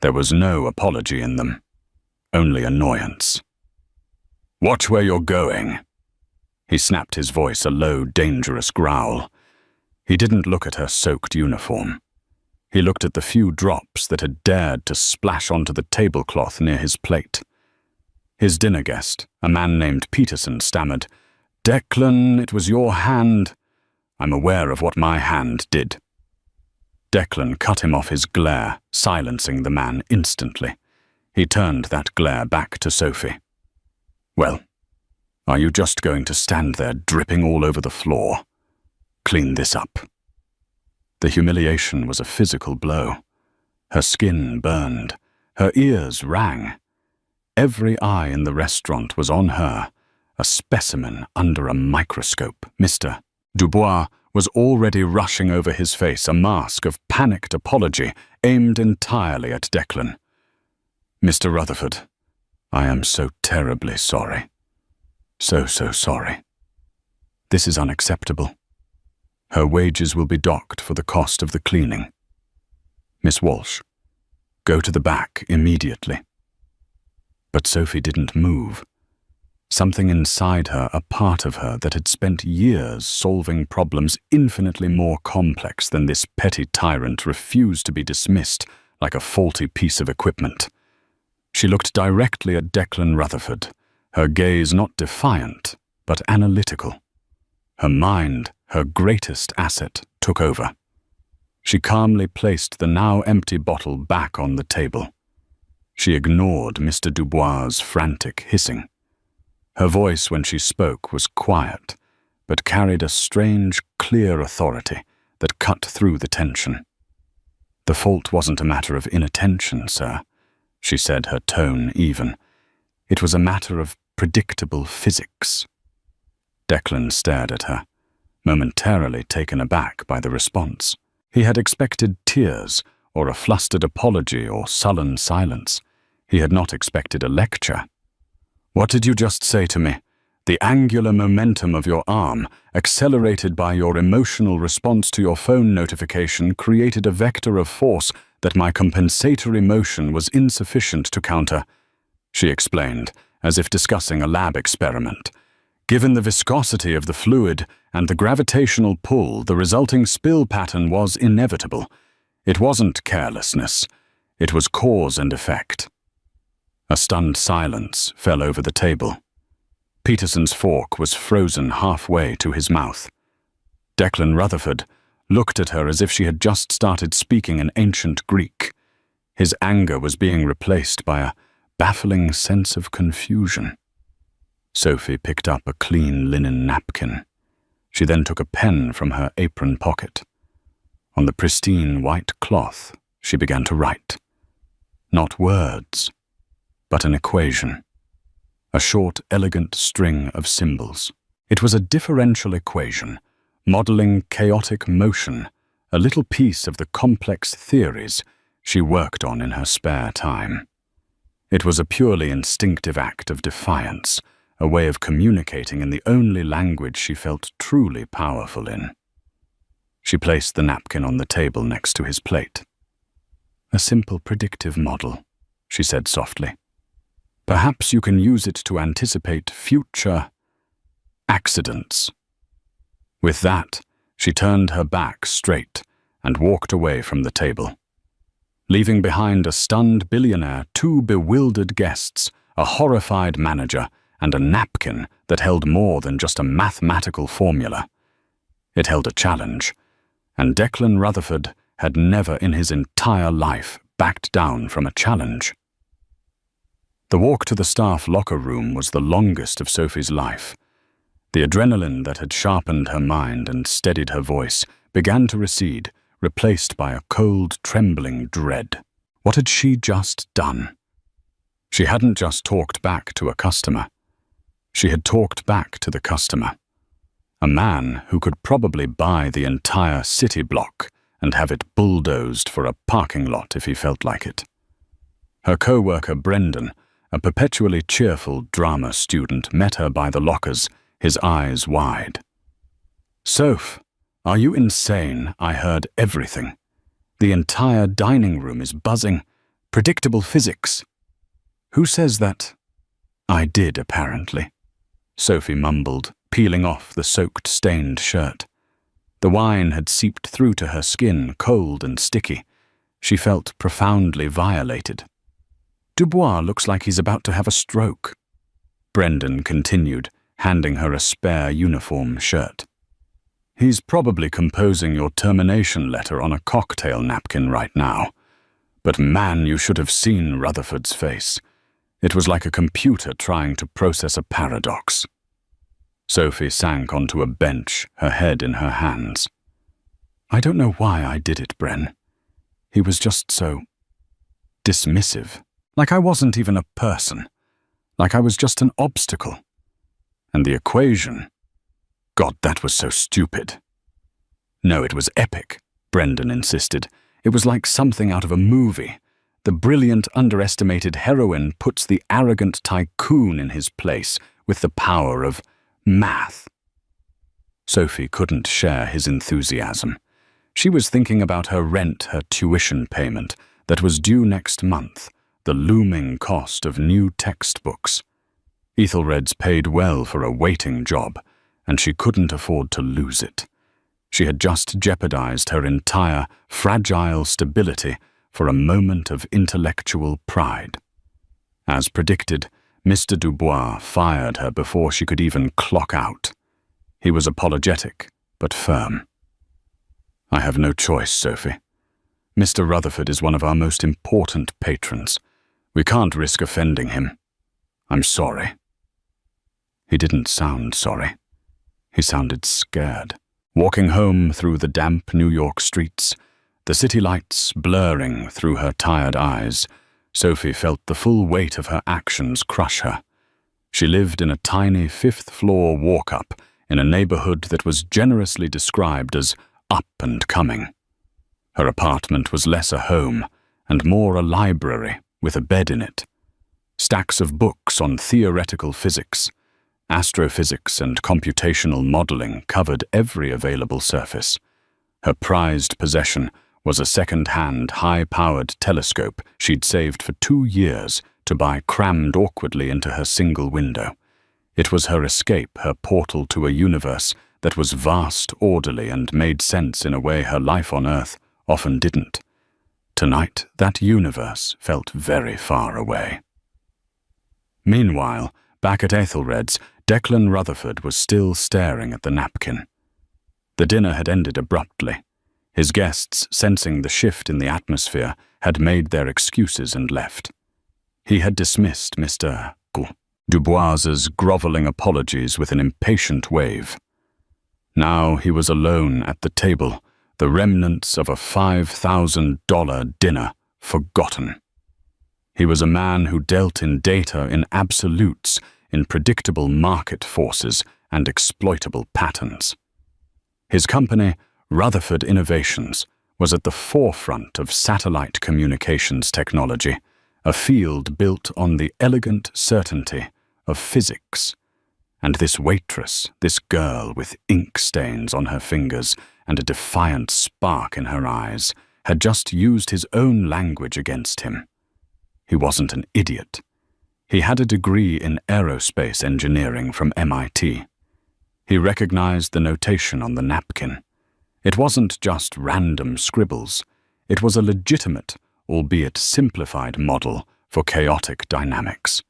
There was no apology in them, only annoyance. "Watch where you're going." He snapped his voice, a low, dangerous growl. He didn't look at her soaked uniform. He looked at the few drops that had dared to splash onto the tablecloth near his plate. His dinner guest, a man named Peterson, stammered, "Declan, it was your hand." "I'm aware of what my hand did." Declan cut him off his glare, silencing the man instantly. He turned that glare back to Sophie. "Well, are you just going to stand there dripping all over the floor? Clean this up." The humiliation was a physical blow. Her skin burned. Her ears rang. Every eye in the restaurant was on her, a specimen under a microscope. Mr. Dubois was already rushing over his face, a mask of panicked apology aimed entirely at Declan. "Mr. Rutherford, I am so terribly sorry. So sorry. This is unacceptable. Her wages will be docked for the cost of the cleaning. Miss Walsh, go to the back immediately." But Sophie didn't move. Something inside her, a part of her that had spent years solving problems infinitely more complex than this petty tyrant, refused to be dismissed like a faulty piece of equipment. She looked directly at Declan Rutherford, her gaze not defiant, but analytical. Her mind, her greatest asset, took over. She calmly placed the now empty bottle back on the table. She ignored Mr. Dubois' frantic hissing. Her voice when she spoke was quiet, but carried a strange, clear authority that cut through the tension. "The fault wasn't a matter of inattention, sir," she said, her tone even. "It was a matter of predictable physics." Declan stared at her, momentarily taken aback by the response. He had expected tears, or a flustered apology, or sullen silence. He had not expected a lecture. "What did you just say to me? The angular momentum of your arm, accelerated by your emotional response to your phone notification, created a vector of force that my compensatory motion was insufficient to counter," she explained, as if discussing a lab experiment. "Given the viscosity of the fluid and the gravitational pull, the resulting spill pattern was inevitable. It wasn't carelessness. It was cause and effect." A stunned silence fell over the table. Peterson's fork was frozen halfway to his mouth. Declan Rutherford looked at her as if she had just started speaking in ancient Greek. His anger was being replaced by a baffling sense of confusion. Sophie picked up a clean linen napkin. She then took a pen from her apron pocket. On the pristine white cloth, she began to write. Not words, but an equation. A short, elegant string of symbols. It was a differential equation, modeling chaotic motion, a little piece of the complex theories she worked on in her spare time. It was a purely instinctive act of defiance, a way of communicating in the only language she felt truly powerful in. She placed the napkin on the table next to his plate. "A simple predictive model," she said softly. "Perhaps you can use it to anticipate future accidents." With that, she turned her back straight and walked away from the table, leaving behind a stunned billionaire, two bewildered guests, a horrified manager, and a napkin that held more than just a mathematical formula. It held a challenge, and Declan Rutherford had never in his entire life backed down from a challenge. The walk to the staff locker room was the longest of Sophie's life. The adrenaline that had sharpened her mind and steadied her voice began to recede, replaced by a cold, trembling dread. What had she just done? She hadn't just talked back to a customer. She had talked back to the customer. A man who could probably buy the entire city block and have it bulldozed for a parking lot if he felt like it. Her co-worker Brendan, a perpetually cheerful drama student, met her by the lockers, his eyes wide. "Soph, are you insane? I heard everything. The entire dining room is buzzing. Predictable physics." "Who says that?" "I did, apparently," Sophie mumbled, peeling off the soaked, stained shirt. The wine had seeped through to her skin, cold and sticky. She felt profoundly violated. "Dubois looks like he's about to have a stroke," Brendan continued, handing her a spare uniform shirt. "He's probably composing your termination letter on a cocktail napkin right now. But man, you should have seen Rutherford's face. It was like a computer trying to process a paradox." Sophie sank onto a bench, her head in her hands. "I don't know why I did it, Bren. He was just so dismissive. Like I wasn't even a person. Like I was just an obstacle. And the equation, God, that was so stupid." "No, it was epic," Brendan insisted. "It was like something out of a movie. The brilliant, underestimated heroine puts the arrogant tycoon in his place with the power of math." Sophie couldn't share his enthusiasm. She was thinking about her rent, her tuition payment that was due next month, the looming cost of new textbooks. Ethelred's paid well for a waiting job, and she couldn't afford to lose it. She had just jeopardized her entire, fragile stability for a moment of intellectual pride. As predicted, Mr. Dubois fired her before she could even clock out. He was apologetic, but firm. "I have no choice, Sophie. Mr. Rutherford is one of our most important patrons. We can't risk offending him. I'm sorry." He didn't sound sorry. He sounded scared. Walking home through the damp New York streets, the city lights blurring through her tired eyes, Sophie felt the full weight of her actions crush her. She lived in a tiny fifth-floor walk-up in a neighborhood that was generously described as up and coming. Her apartment was less a home and more a library with a bed in it. Stacks of books on theoretical physics, astrophysics and computational modeling covered every available surface. Her prized possession was a second-hand, high-powered telescope she'd saved for 2 years to buy crammed awkwardly into her single window. It was her escape, her portal to a universe that was vast, orderly, and made sense in a way her life on Earth often didn't. Tonight, that universe felt very far away. Meanwhile, back at Ethelred's, Declan Rutherford was still staring at the napkin. The dinner had ended abruptly. His guests, sensing the shift in the atmosphere, had made their excuses and left. He had dismissed Mr. Dubois's groveling apologies with an impatient wave. Now he was alone at the table, the remnants of a $5,000 dinner forgotten. He was a man who dealt in data in absolutes, in predictable market forces and exploitable patterns. His company, Rutherford Innovations, was at the forefront of satellite communications technology, a field built on the elegant certainty of physics. And this waitress, this girl with ink stains on her fingers and a defiant spark in her eyes, had just used his own language against him. He wasn't an idiot. He had a degree in aerospace engineering from MIT. He recognized the notation on the napkin. It wasn't just random scribbles. It was a legitimate, albeit simplified model for chaotic dynamics.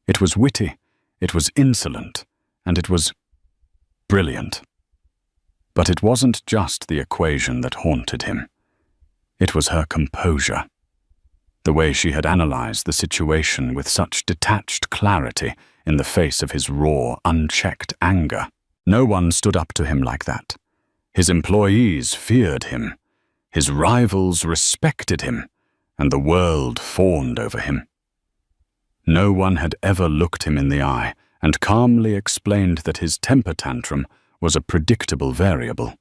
It was witty, it was insolent, and it was brilliant. But it wasn't just the equation that haunted him. It was her composure. The way she had analyzed the situation with such detached clarity in the face of his raw, unchecked anger. No one stood up to him like that. His employees feared him. His rivals respected him, and the world fawned over him. No one had ever looked him in the eye and calmly explained that his temper tantrum was a predictable variable.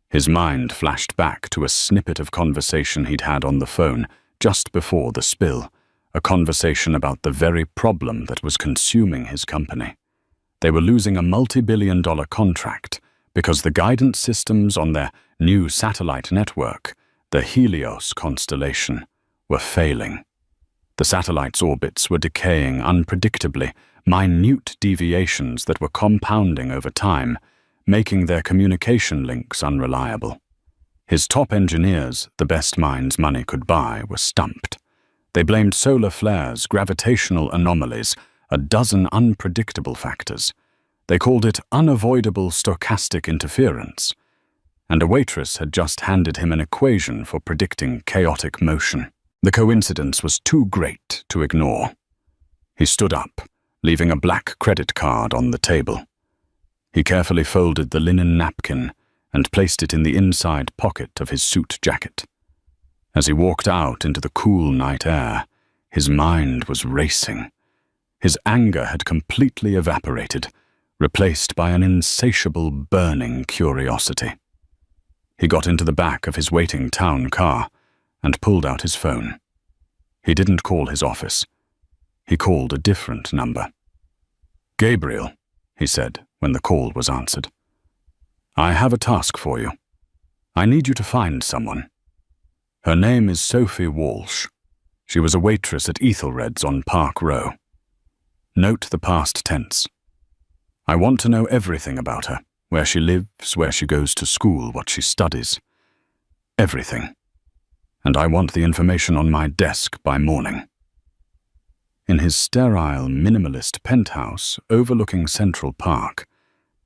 His mind flashed back to a snippet of conversation he'd had on the phone just before the spill, a conversation about the very problem that was consuming his company. They were losing a multi-billion-dollar contract because the guidance systems on their new satellite network, the Helios constellation, were failing. The satellite's orbits were decaying unpredictably, minute deviations that were compounding over time, making their communication links unreliable. His top engineers, the best minds money could buy, were stumped. They blamed solar flares, gravitational anomalies, a dozen unpredictable factors. They called it unavoidable stochastic interference. And a waitress had just handed him an equation for predicting chaotic motion. The coincidence was too great to ignore. He stood up, leaving a black credit card on the table. He carefully folded the linen napkin and placed it in the inside pocket of his suit jacket. As he walked out into the cool night air, his mind was racing. His anger had completely evaporated, replaced by an insatiable, burning curiosity. He got into the back of his waiting town car and pulled out his phone. He didn't call his office. He called a different number. "Gabriel," he said when the call was answered. "I have a task for you. I need you to find someone. Her name is Sophie Walsh. She was a waitress at Ethelred's on Park Row." Note the past tense. I want to know everything about her, where she lives, where she goes to school, what she studies. Everything. And I want the information on my desk by morning. In his sterile, minimalist penthouse overlooking Central Park,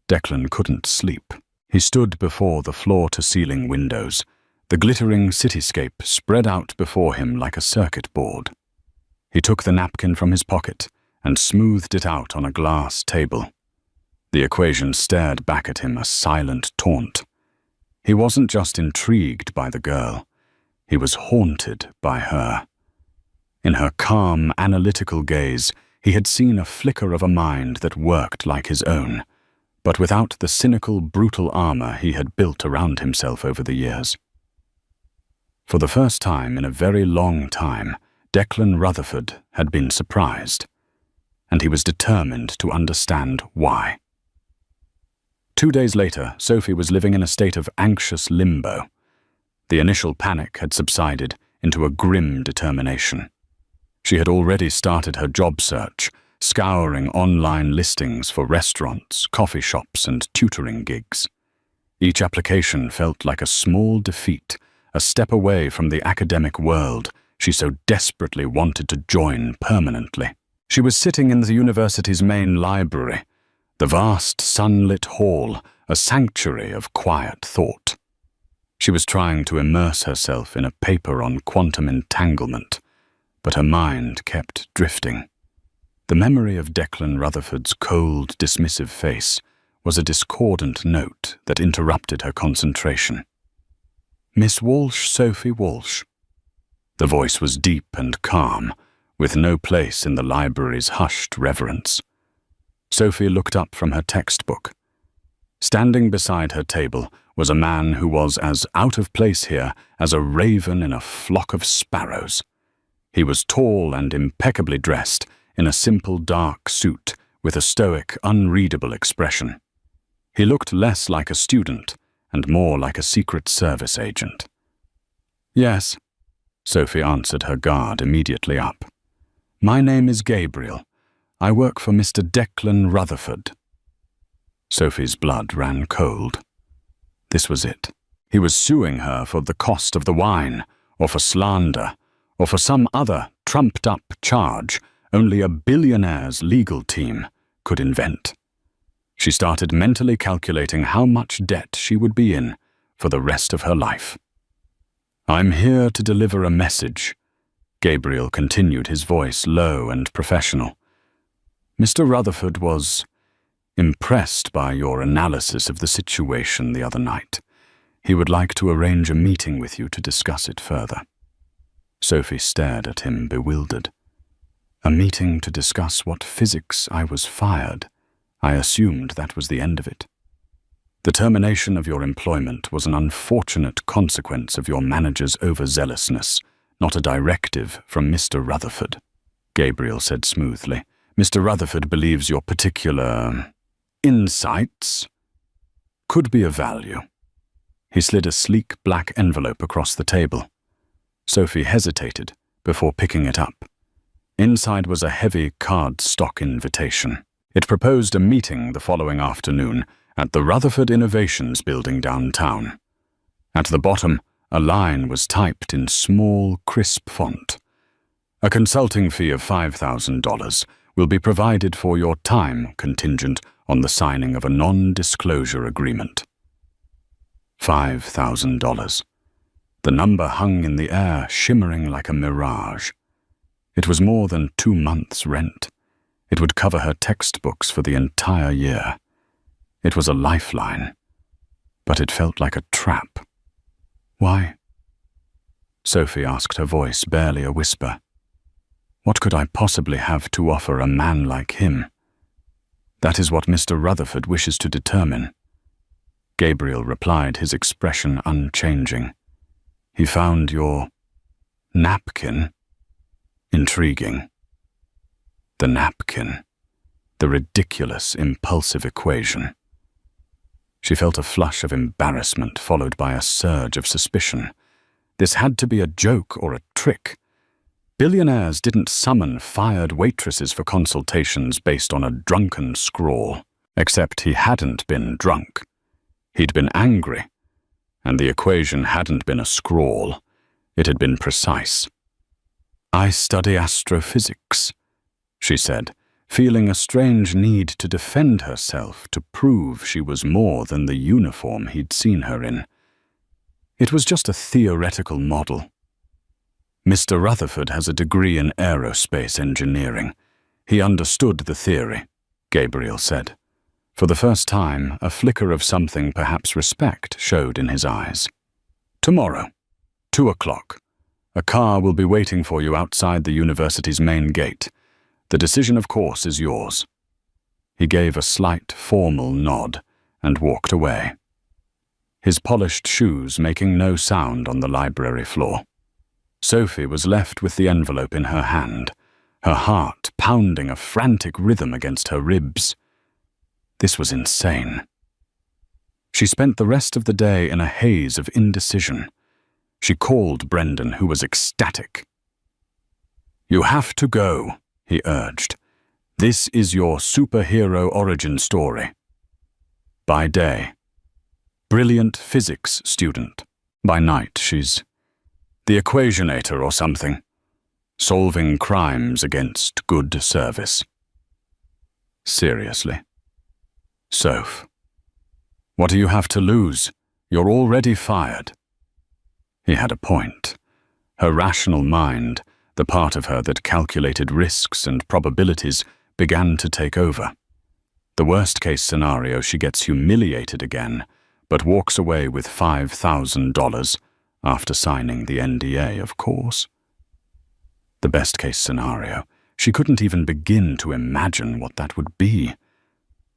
Declan couldn't sleep. He stood before the floor-to-ceiling windows, the glittering cityscape spread out before him like a circuit board. He took the napkin from his pocket and smoothed it out on a glass table. The equation stared back at him, a silent taunt. He wasn't just intrigued by the girl. He was haunted by her. In her calm, analytical gaze, he had seen a flicker of a mind that worked like his own, but without the cynical, brutal armor he had built around himself over the years. For the first time in a very long time, Declan Rutherford had been surprised, and he was determined to understand why. 2 days later, Sophie was living in a state of anxious limbo. The initial panic had subsided into a grim determination. She had already started her job search, scouring online listings for restaurants, coffee shops, and tutoring gigs. Each application felt like a small defeat, a step away from the academic world she so desperately wanted to join permanently. She was sitting in the university's main library, the vast sunlit hall, a sanctuary of quiet thought. She was trying to immerse herself in a paper on quantum entanglement, but her mind kept drifting. The memory of Declan Rutherford's cold, dismissive face was a discordant note that interrupted her concentration. Miss Walsh, Sophie Walsh. The voice was deep and calm, with no place in the library's hushed reverence. Sophie looked up from her textbook. Standing beside her table was a man who was as out of place here as a raven in a flock of sparrows. He was tall and impeccably dressed in a simple dark suit with a stoic, unreadable expression. He looked less like a student and more like a Secret Service agent. Yes, Sophie answered, her guard immediately up. My name is Gabriel. I work for Mr. Declan Rutherford. Sophie's blood ran cold. This was it. He was suing her for the cost of the wine, or for slander, or for some other trumped-up charge only a billionaire's legal team could invent. She started mentally calculating how much debt she would be in for the rest of her life. I'm here to deliver a message, Gabriel continued, his voice low and professional. Mr. Rutherford was impressed by your analysis of the situation the other night. He would like to arrange a meeting with you to discuss it further. Sophie stared at him, bewildered. A meeting to discuss what physics I was fired. I assumed that was the end of it. The termination of your employment was an unfortunate consequence of your manager's overzealousness, not a directive from Mr. Rutherford, Gabriel said smoothly. Mr. Rutherford believes your particular insights could be of value. He slid a sleek black envelope across the table. Sophie hesitated before picking it up. Inside was a heavy cardstock invitation. It proposed a meeting the following afternoon at the Rutherford Innovations building downtown. At the bottom, a line was typed in small, crisp font. A consulting fee of $5,000 will be provided for your time contingent on the signing of a non-disclosure agreement. $5,000. The number hung in the air, shimmering like a mirage. It was more than 2 months' rent. It would cover her textbooks for the entire year. It was a lifeline, but it felt like a trap. Why? Sophie asked, her voice barely a whisper. What could I possibly have to offer a man like him? That is what Mr. Rutherford wishes to determine. Gabriel replied, his expression unchanging. He found your napkin intriguing. The napkin. The ridiculous, impulsive equation. She felt a flush of embarrassment followed by a surge of suspicion. This had to be a joke or a trick. Billionaires didn't summon fired waitresses for consultations based on a drunken scrawl. Except he hadn't been drunk. He'd been angry. And the equation hadn't been a scrawl. It had been precise. "I study astrophysics," she said, feeling a strange need to defend herself, to prove she was more than the uniform he'd seen her in. It was just a theoretical model. "Mr. Rutherford has a degree in aerospace engineering. He understood the theory," Gabriel said. For the first time, a flicker of something, perhaps respect, showed in his eyes. "Tomorrow, 2 o'clock. A car will be waiting for you outside the university's main gate. The decision, of course, is yours." He gave a slight, formal nod and walked away, his polished shoes making no sound on the library floor. Sophie was left with the envelope in her hand, her heart pounding a frantic rhythm against her ribs. This was insane. She spent the rest of the day in a haze of indecision. She called Brendan, who was ecstatic. "You have to go," he urged. "This is your superhero origin story." By day, brilliant physics student. By night, she's the equationator or something, solving crimes against good service. Seriously. "Soph, what do you have to lose? You're already fired." He had a point. Her rational mind, the part of her that calculated risks and probabilities, began to take over. The worst-case scenario, she gets humiliated again, but walks away with $5,000, after signing the NDA, of course. The best-case scenario, she couldn't even begin to imagine what that would be.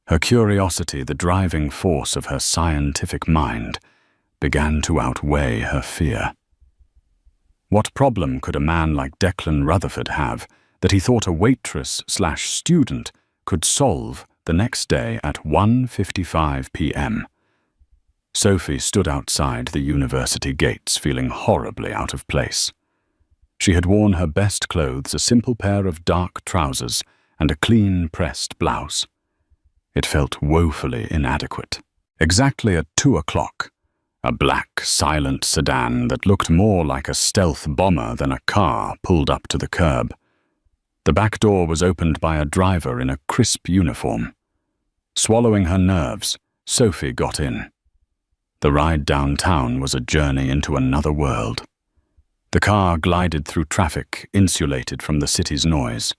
Her curiosity, the driving force of her scientific mind, began to outweigh her fear. What problem could a man like Declan Rutherford have that he thought a waitress/student could solve the next day at 1:55 p.m.? Sophie stood outside the university gates, feeling horribly out of place. She had worn her best clothes, a simple pair of dark trousers and a clean-pressed blouse. It felt woefully inadequate. Exactly at 2 o'clock, a black, silent sedan that looked more like a stealth bomber than a car pulled up to the curb. The back door was opened by a driver in a crisp uniform. Swallowing her nerves, Sophie got in. The ride downtown was a journey into another world. The car glided through traffic, insulated from the city's noise.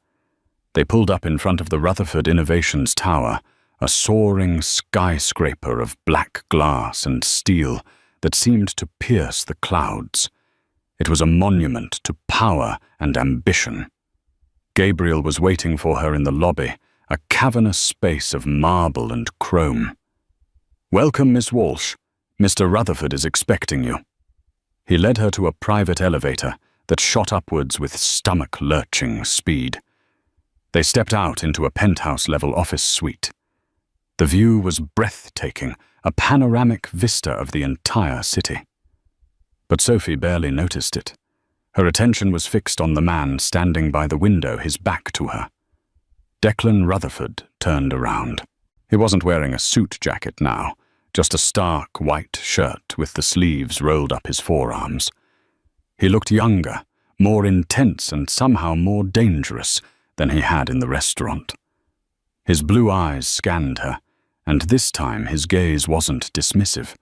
They pulled up in front of the Rutherford Innovations Tower, a soaring skyscraper of black glass and steel that seemed to pierce the clouds. It was a monument to power and ambition. Gabriel was waiting for her in the lobby, a cavernous space of marble and chrome. "Welcome, Miss Walsh. Mr. Rutherford is expecting you." He led her to a private elevator that shot upwards with stomach-lurching speed. They stepped out into a penthouse-level office suite. The view was breathtaking, a panoramic vista of the entire city. But Sophie barely noticed it. Her attention was fixed on the man standing by the window, his back to her. Declan Rutherford turned around. He wasn't wearing a suit jacket now, just a stark white shirt with the sleeves rolled up his forearms. He looked younger, more intense and somehow more dangerous than he had in the restaurant. His blue eyes scanned her, and this time his gaze wasn't dismissive.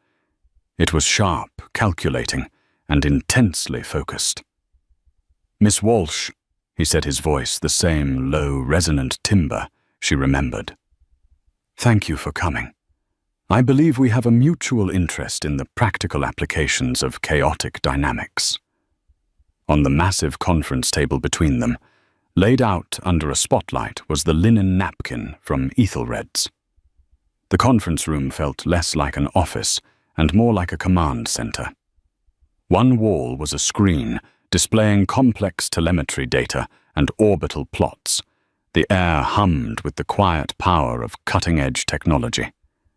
It was sharp, calculating, and intensely focused. "Miss Walsh," he said, his voice the same low, resonant timbre she remembered. "Thank you for coming. I believe we have a mutual interest in the practical applications of chaotic dynamics." On the massive conference table between them, laid out under a spotlight, was the linen napkin from Ethelred's. The conference room felt less like an office and more like a command center. One wall was a screen displaying complex telemetry data and orbital plots. The air hummed with the quiet power of cutting-edge technology,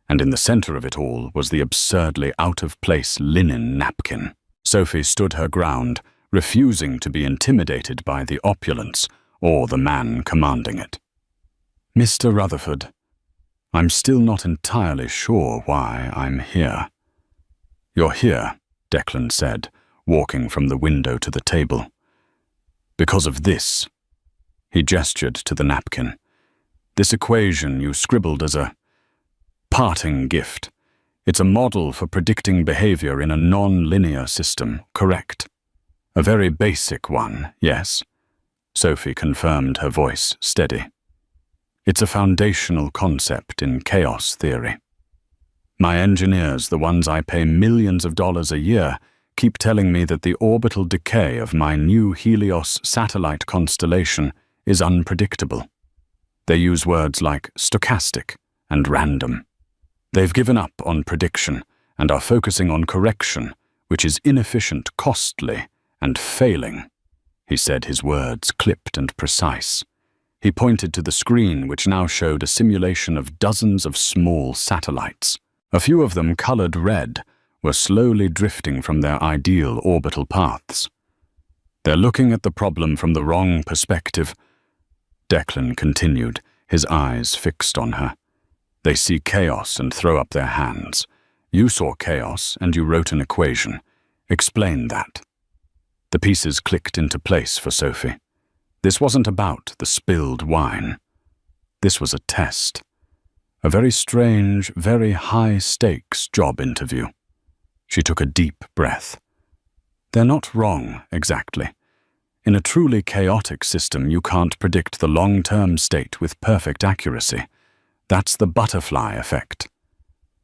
and in the center of it all was the absurdly out-of-place linen napkin. Sophie stood her ground, refusing to be intimidated by the opulence or the man commanding it. "Mr. Rutherford, I'm still not entirely sure why I'm here." "You're here," Declan said, walking from the window to the table. "Because of this." He gestured to the napkin. "This equation you scribbled as a parting gift. It's a model for predicting behavior in a non-linear system, correct? A very basic one, yes?" Sophie confirmed, her voice steady. "It's a foundational concept in chaos theory. My engineers, the ones I pay millions of dollars a year, keep telling me that the orbital decay of my new Helios satellite constellation is unpredictable. They use words like stochastic and random. They've given up on prediction and are focusing on correction, which is inefficient, costly, and failing." He said, his words clipped and precise. He pointed to the screen, which now showed a simulation of dozens of small satellites. A few of them, colored red, were slowly drifting from their ideal orbital paths. "They're looking at the problem from the wrong perspective," Declan continued, his eyes fixed on her. "They see chaos and throw up their hands. You saw chaos and you wrote an equation. Explain that." The pieces clicked into place for Sophie. This wasn't about the spilled wine. This was a test. A very strange, very high-stakes job interview. She took a deep breath. "They're not wrong, exactly. In a truly chaotic system, you can't predict the long-term state with perfect accuracy. That's the butterfly effect.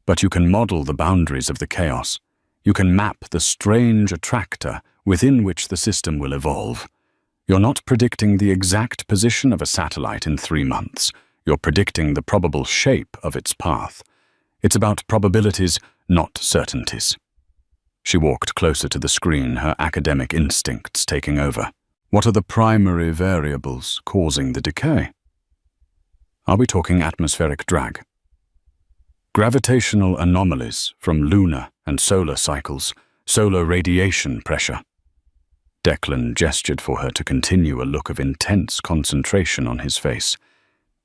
But you can model the boundaries of the chaos. You can map the strange attractor within which the system will evolve. You're not predicting the exact position of a satellite in 3 months. You're predicting the probable shape of its path. It's about probabilities, not certainties." She walked closer to the screen, her academic instincts taking over. "What are the primary variables causing the decay? Are we talking atmospheric drag? Gravitational anomalies from lunar and solar cycles, solar radiation pressure?" Declan gestured for her to continue, a look of intense concentration on his face.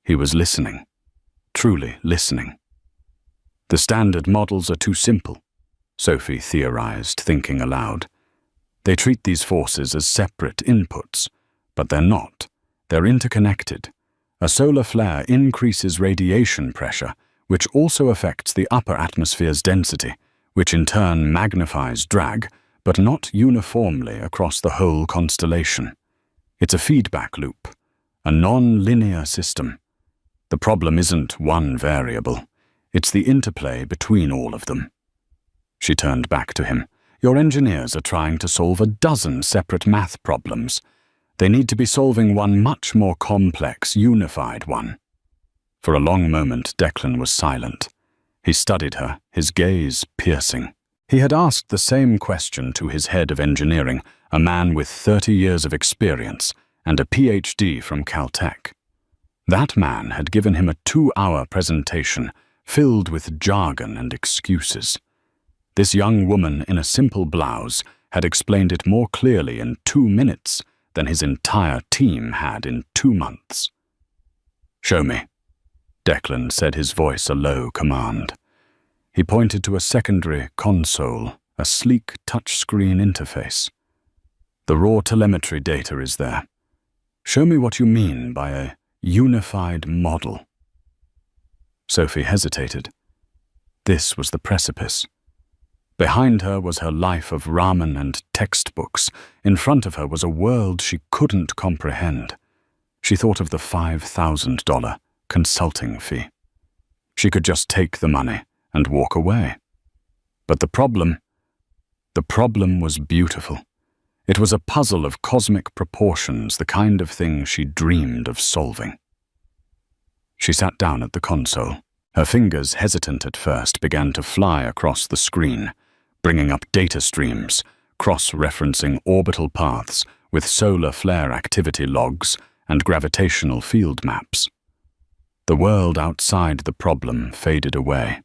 He was listening, truly listening. "The standard models are too simple," Sophie theorized, thinking aloud. "They treat these forces as separate inputs, but they're not. They're interconnected. A solar flare increases radiation pressure, which also affects the upper atmosphere's density, which in turn magnifies drag, but not uniformly across the whole constellation. It's a feedback loop, a non-linear system. The problem isn't one variable. It's the interplay between all of them." She turned back to him. "Your engineers are trying to solve a dozen separate math problems. They need to be solving one much more complex, unified one." For a long moment, Declan was silent. He studied her, his gaze piercing. He had asked the same question to his head of engineering, a man with 30 years of experience and a PhD from Caltech. That man had given him a 2-hour presentation filled with jargon and excuses. This young woman in a simple blouse had explained it more clearly in 2 minutes than his entire team had in 2 months. "Show me," Declan said, his voice a low command. He pointed to a secondary console, a sleek touchscreen interface. "The raw telemetry data is there. Show me what you mean by a unified model." Sophie hesitated. This was the precipice. Behind her was her life of ramen and textbooks. In front of her was a world she couldn't comprehend. She thought of the $5,000 consulting fee. She could just take the money and walk away. But the problem was beautiful. It was a puzzle of cosmic proportions, the kind of thing she dreamed of solving. She sat down at the console. Her fingers, hesitant at first, began to fly across the screen, bringing up data streams, cross-referencing orbital paths with solar flare activity logs and gravitational field maps. The world outside the problem faded away.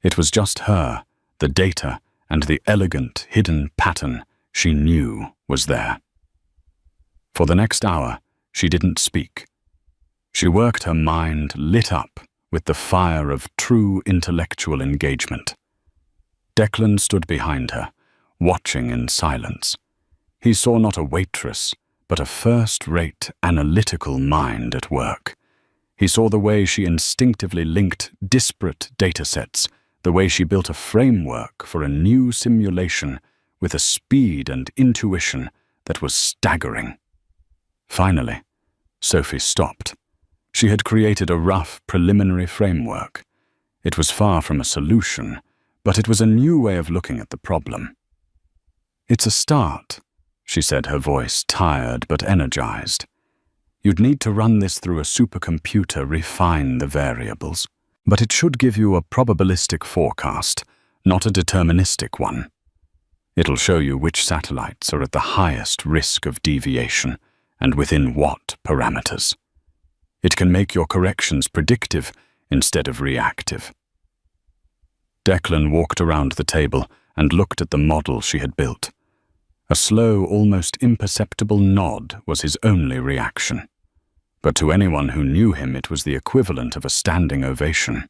It was just her, the data, and the elegant hidden pattern she knew was there. For the next hour, she didn't speak. She worked her mind lit up with the fire of true intellectual engagement. Declan stood behind her, watching in silence. He saw not a waitress, but a first-rate analytical mind at work. He saw the way she instinctively linked disparate datasets, the way she built a framework for a new simulation with a speed and intuition that was staggering. Finally, Sophie stopped. She had created a rough preliminary framework. It was far from a solution, but it was a new way of looking at the problem. "It's a start," she said, her voice tired but energized. "You'd need to run this through a supercomputer, refine the variables. But it should give you a probabilistic forecast, not a deterministic one. It'll show you which satellites are at the highest risk of deviation and within what parameters. It can make your corrections predictive instead of reactive." Declan walked around the table and looked at the model she had built. A slow, almost imperceptible nod was his only reaction. But to anyone who knew him, it was the equivalent of a standing ovation.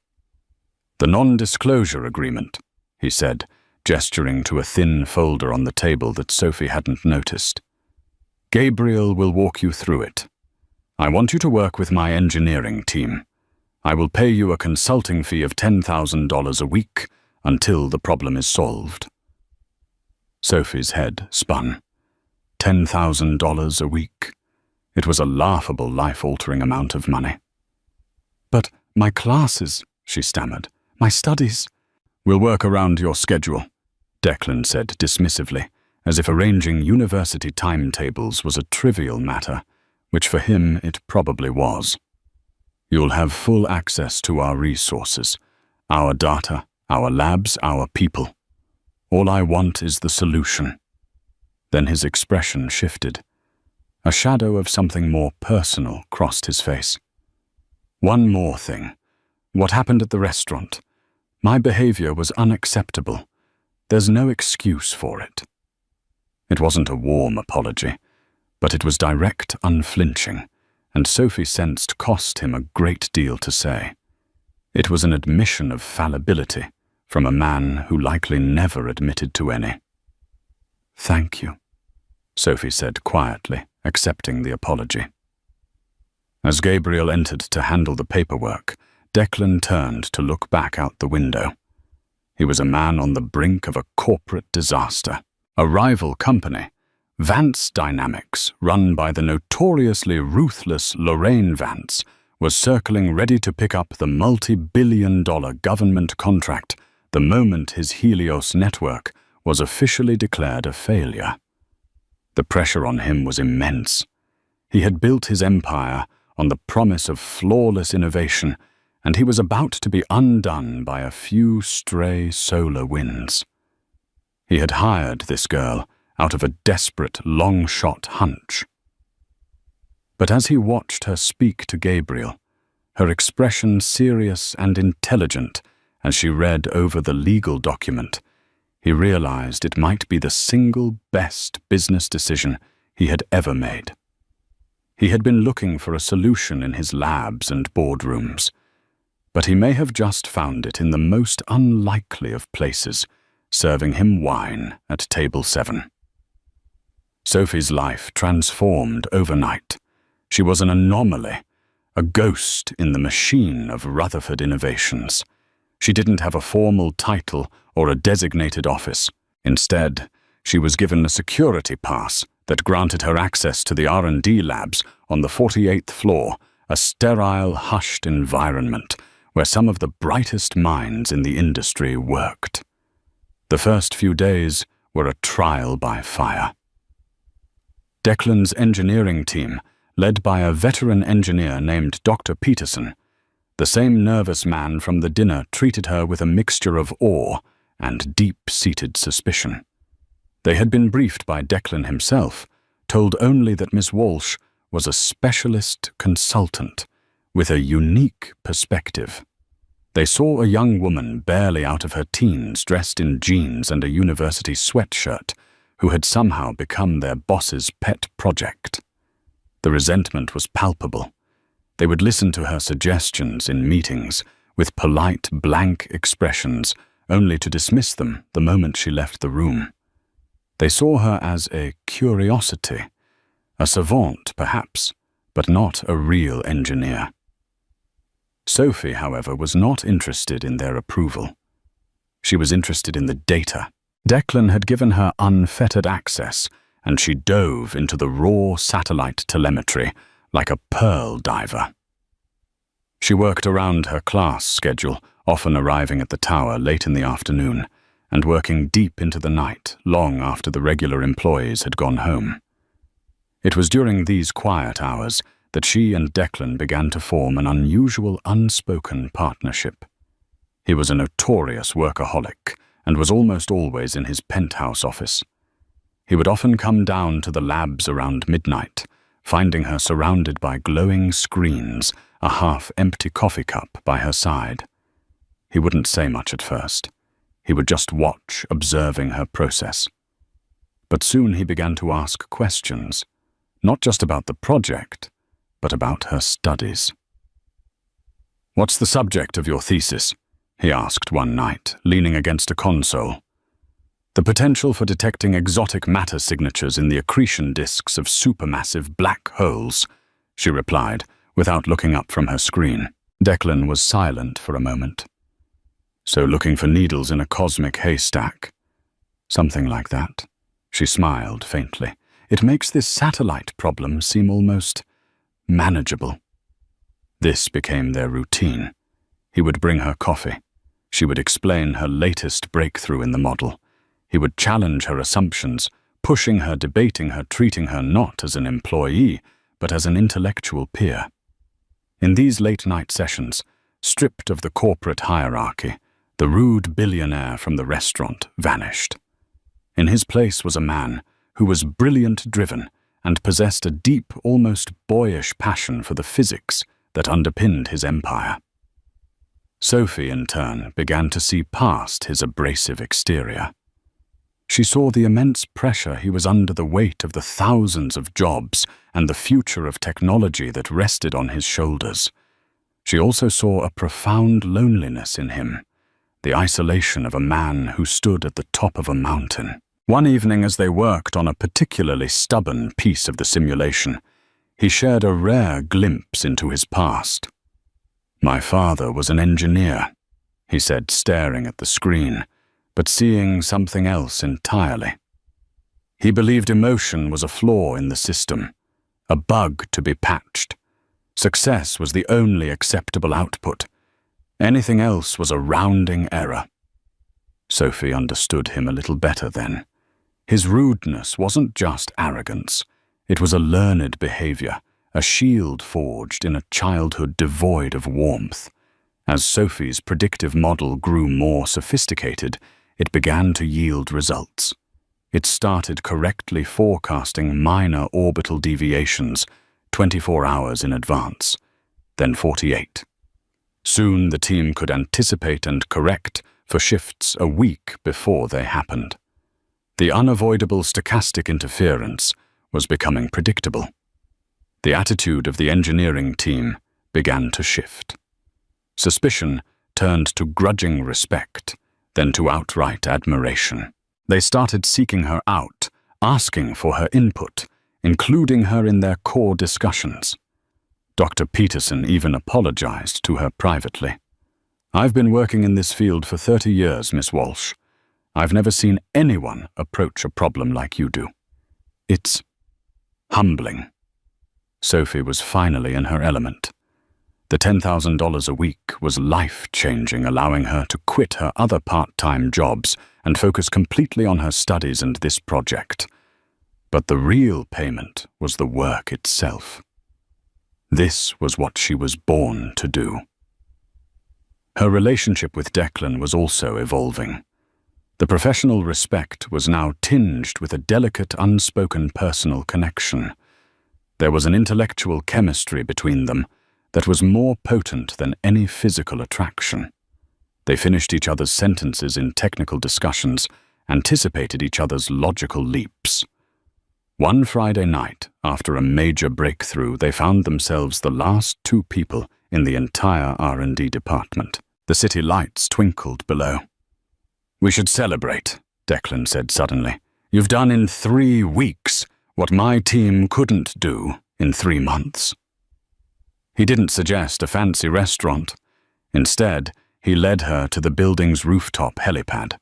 "The non-disclosure agreement," he said, gesturing to a thin folder on the table that Sophie hadn't noticed. "Gabriel will walk you through it. I want you to work with my engineering team. I will pay you a consulting fee of $10,000 a week until the problem is solved." Sophie's head spun. $10,000 a week. It was a laughable, life-altering amount of money. "But my classes," she stammered. "My studies." "We'll work around your schedule," Declan said dismissively, as if arranging university timetables was a trivial matter, which for him it probably was. "You'll have full access to our resources, our data, our labs, our people. All I want is the solution." Then his expression shifted. A shadow of something more personal crossed his face. "One more thing. What happened at the restaurant? My behavior was unacceptable. There's no excuse for it." It wasn't a warm apology, but it was direct, unflinching, and Sophie sensed cost him a great deal to say. It was an admission of fallibility from a man who likely never admitted to any. "Thank you," Sophie said quietly, accepting the apology. As Gabriel entered to handle the paperwork, Declan turned to look back out the window. He was a man on the brink of a corporate disaster. A rival company, Vance Dynamics, run by the notoriously ruthless Lorraine Vance, was circling ready to pick up the multi-billion-dollar government contract the moment his Helios network was officially declared a failure. The pressure on him was immense. He had built his empire on the promise of flawless innovation, and he was about to be undone by a few stray solar winds. He had hired this girl out of a desperate, long-shot hunch. But as he watched her speak to Gabriel, her expression serious and intelligent as she read over the legal document, he realized it might be the single best business decision he had ever made. He had been looking for a solution in his labs and boardrooms, but he may have just found it in the most unlikely of places, serving him wine at table 7. Sophie's life transformed overnight. She was an anomaly, a ghost in the machine of Rutherford Innovations. She didn't have a formal title or a designated office. Instead, she was given a security pass that granted her access to the R&D labs on the 48th floor, a sterile, hushed environment where some of the brightest minds in the industry worked. The first few days were a trial by fire. Declan's engineering team, led by a veteran engineer named Dr. Peterson, the same nervous man from the dinner, treated her with a mixture of awe and deep-seated suspicion. They had been briefed by Declan himself, told only that Miss Walsh was a specialist consultant with a unique perspective. They saw a young woman barely out of her teens, dressed in jeans and a university sweatshirt, who had somehow become their boss's pet project. The resentment was palpable. They would listen to her suggestions in meetings with polite, blank expressions, only to dismiss them the moment she left the room. They saw her as a curiosity, a savant perhaps, but not a real engineer. Sophie, however, was not interested in their approval. She was interested in the data. Declan had given her unfettered access, and she dove into the raw satellite telemetry like a pearl diver. She worked around her class schedule, often arriving at the tower late in the afternoon, and working deep into the night, long after the regular employees had gone home. It was during these quiet hours that she and Declan began to form an unusual, unspoken partnership. He was a notorious workaholic and was almost always in his penthouse office. He would often come down to the labs around midnight, finding her surrounded by glowing screens, a half-empty coffee cup by her side. He wouldn't say much at first. He would just watch, observing her process. But soon he began to ask questions, not just about the project, but about her studies. "What's the subject of your thesis?" he asked one night, leaning against a console. "The potential for detecting exotic matter signatures in the accretion disks of supermassive black holes," she replied, without looking up from her screen. Declan was silent for a moment. "So looking for needles in a cosmic haystack?" "Something like that." She smiled faintly. "It makes this satellite problem seem almost manageable." This became their routine. He would bring her coffee. She would explain her latest breakthrough in the model. He would challenge her assumptions, pushing her, debating her, treating her not as an employee, but as an intellectual peer. In these late-night sessions, stripped of the corporate hierarchy, the rude billionaire from the restaurant vanished. In his place was a man who was brilliant-driven and possessed a deep, almost boyish passion for the physics that underpinned his empire. Sophie, in turn, began to see past his abrasive exterior. She saw the immense pressure he was under, the weight of the thousands of jobs and the future of technology that rested on his shoulders. She also saw a profound loneliness in him, the isolation of a man who stood at the top of a mountain. One evening, as they worked on a particularly stubborn piece of the simulation, he shared a rare glimpse into his past. "My father was an engineer," he said, staring at the screen, but seeing something else entirely. He believed emotion was a flaw in the system, a bug to be patched. Success was the only acceptable output. Anything else was a rounding error. Sophie understood him a little better then. His rudeness wasn't just arrogance. It was a learned behavior, a shield forged in a childhood devoid of warmth. As Sophie's predictive model grew more sophisticated, it began to yield results. It started correctly forecasting minor orbital deviations 24 hours in advance, then 48. Soon the team could anticipate and correct for shifts a week before they happened. The unavoidable stochastic interference was becoming predictable. The attitude of the engineering team began to shift. Suspicion turned to grudging respect, then to outright admiration. They started seeking her out, asking for her input, including her in their core discussions. Dr. Peterson even apologized to her privately. "I've been working in this field for 30 years, Miss Walsh. I've never seen anyone approach a problem like you do. It's humbling." Sophie was finally in her element. The $10,000 a week was life-changing, allowing her to quit her other part-time jobs and focus completely on her studies and this project. But the real payment was the work itself. This was what she was born to do. Her relationship with Declan was also evolving. The professional respect was now tinged with a delicate, unspoken personal connection. There was an intellectual chemistry between them that was more potent than any physical attraction. They finished each other's sentences in technical discussions anticipated each other's logical leaps. One Friday night, after a major breakthrough, they found themselves the last two people in the entire R&D department. The city lights twinkled below. "We should celebrate," Declan said suddenly. "You've done in 3 weeks what my team couldn't do in 3 months." He didn't suggest a fancy restaurant. Instead, he led her to the building's rooftop helipad.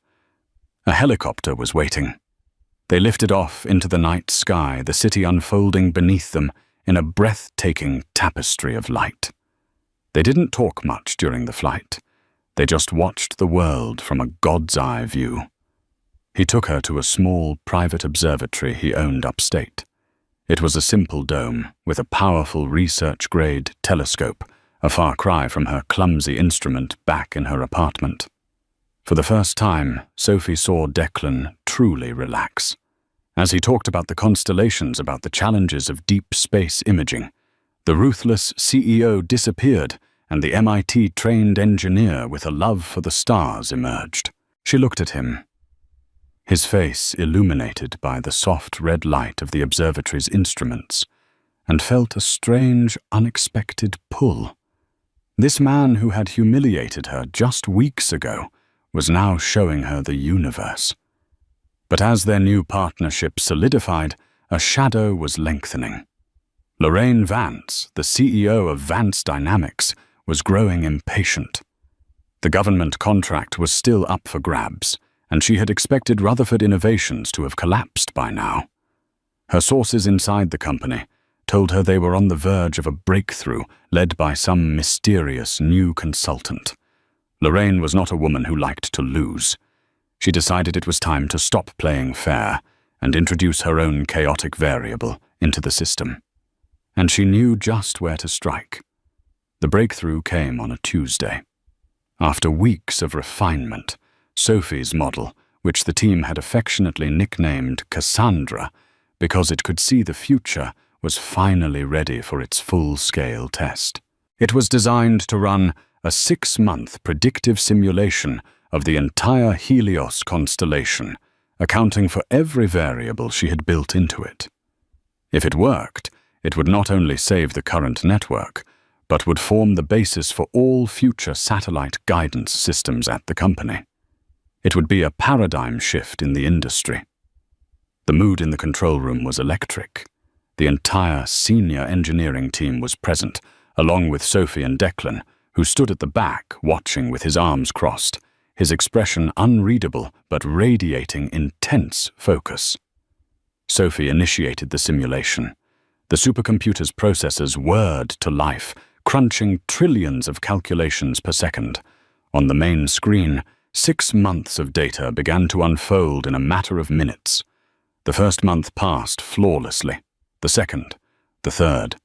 A helicopter was waiting. They lifted off into the night sky, the city unfolding beneath them in a breathtaking tapestry of light. They didn't talk much during the flight. They just watched the world from a god's-eye view. He took her to a small private observatory he owned upstate. It was a simple dome with a powerful research-grade telescope, a far cry from her clumsy instrument back in her apartment. For the first time, Sophie saw Declan truly relax. As he talked about the constellations, about the challenges of deep space imaging, the ruthless CEO disappeared and the MIT-trained engineer with a love for the stars emerged. She looked at him, his face illuminated by the soft red light of the observatory's instruments, and felt a strange, unexpected pull. This man who had humiliated her just weeks ago was now showing her the universe. But as their new partnership solidified, a shadow was lengthening. Lorraine Vance, the CEO of Vance Dynamics, was growing impatient. The government contract was still up for grabs, and she had expected Rutherford Innovations to have collapsed by now. Her sources inside the company told her they were on the verge of a breakthrough led by some mysterious new consultant. Lorraine was not a woman who liked to lose. She decided it was time to stop playing fair and introduce her own chaotic variable into the system. And she knew just where to strike. The breakthrough came on a Tuesday. After weeks of refinement, Sophie's model, which the team had affectionately nicknamed Cassandra because it could see the future, was finally ready for its full-scale test. It was designed to run a 6-month predictive simulation of the entire Helios constellation, accounting for every variable she had built into it. If it worked, it would not only save the current network, but would form the basis for all future satellite guidance systems at the company. It would be a paradigm shift in the industry. The mood in the control room was electric. The entire senior engineering team was present, along with Sophie and Declan, who stood at the back watching with his arms crossed, his expression unreadable but radiating intense focus. Sophie initiated the simulation. The supercomputer's processors whirred to life, crunching trillions of calculations per second. On the main screen, 6 months of data began to unfold in a matter of minutes. The first month passed flawlessly. The second, the third.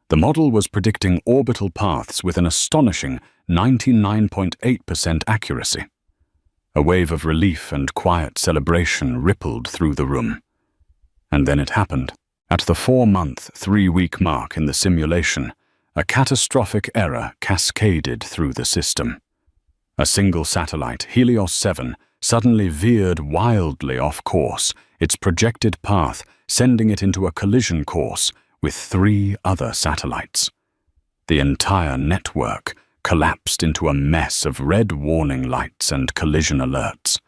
The model was predicting orbital paths with an astonishing 99.8% accuracy. A wave of relief and quiet celebration rippled through the room. And then it happened. At the 4-month, 3-week mark in the simulation, a catastrophic error cascaded through the system. A single satellite, Helios 7, suddenly veered wildly off course, its projected path sending it into a collision course with 3 other satellites. The entire network collapsed into a mess of red warning lights and collision alerts.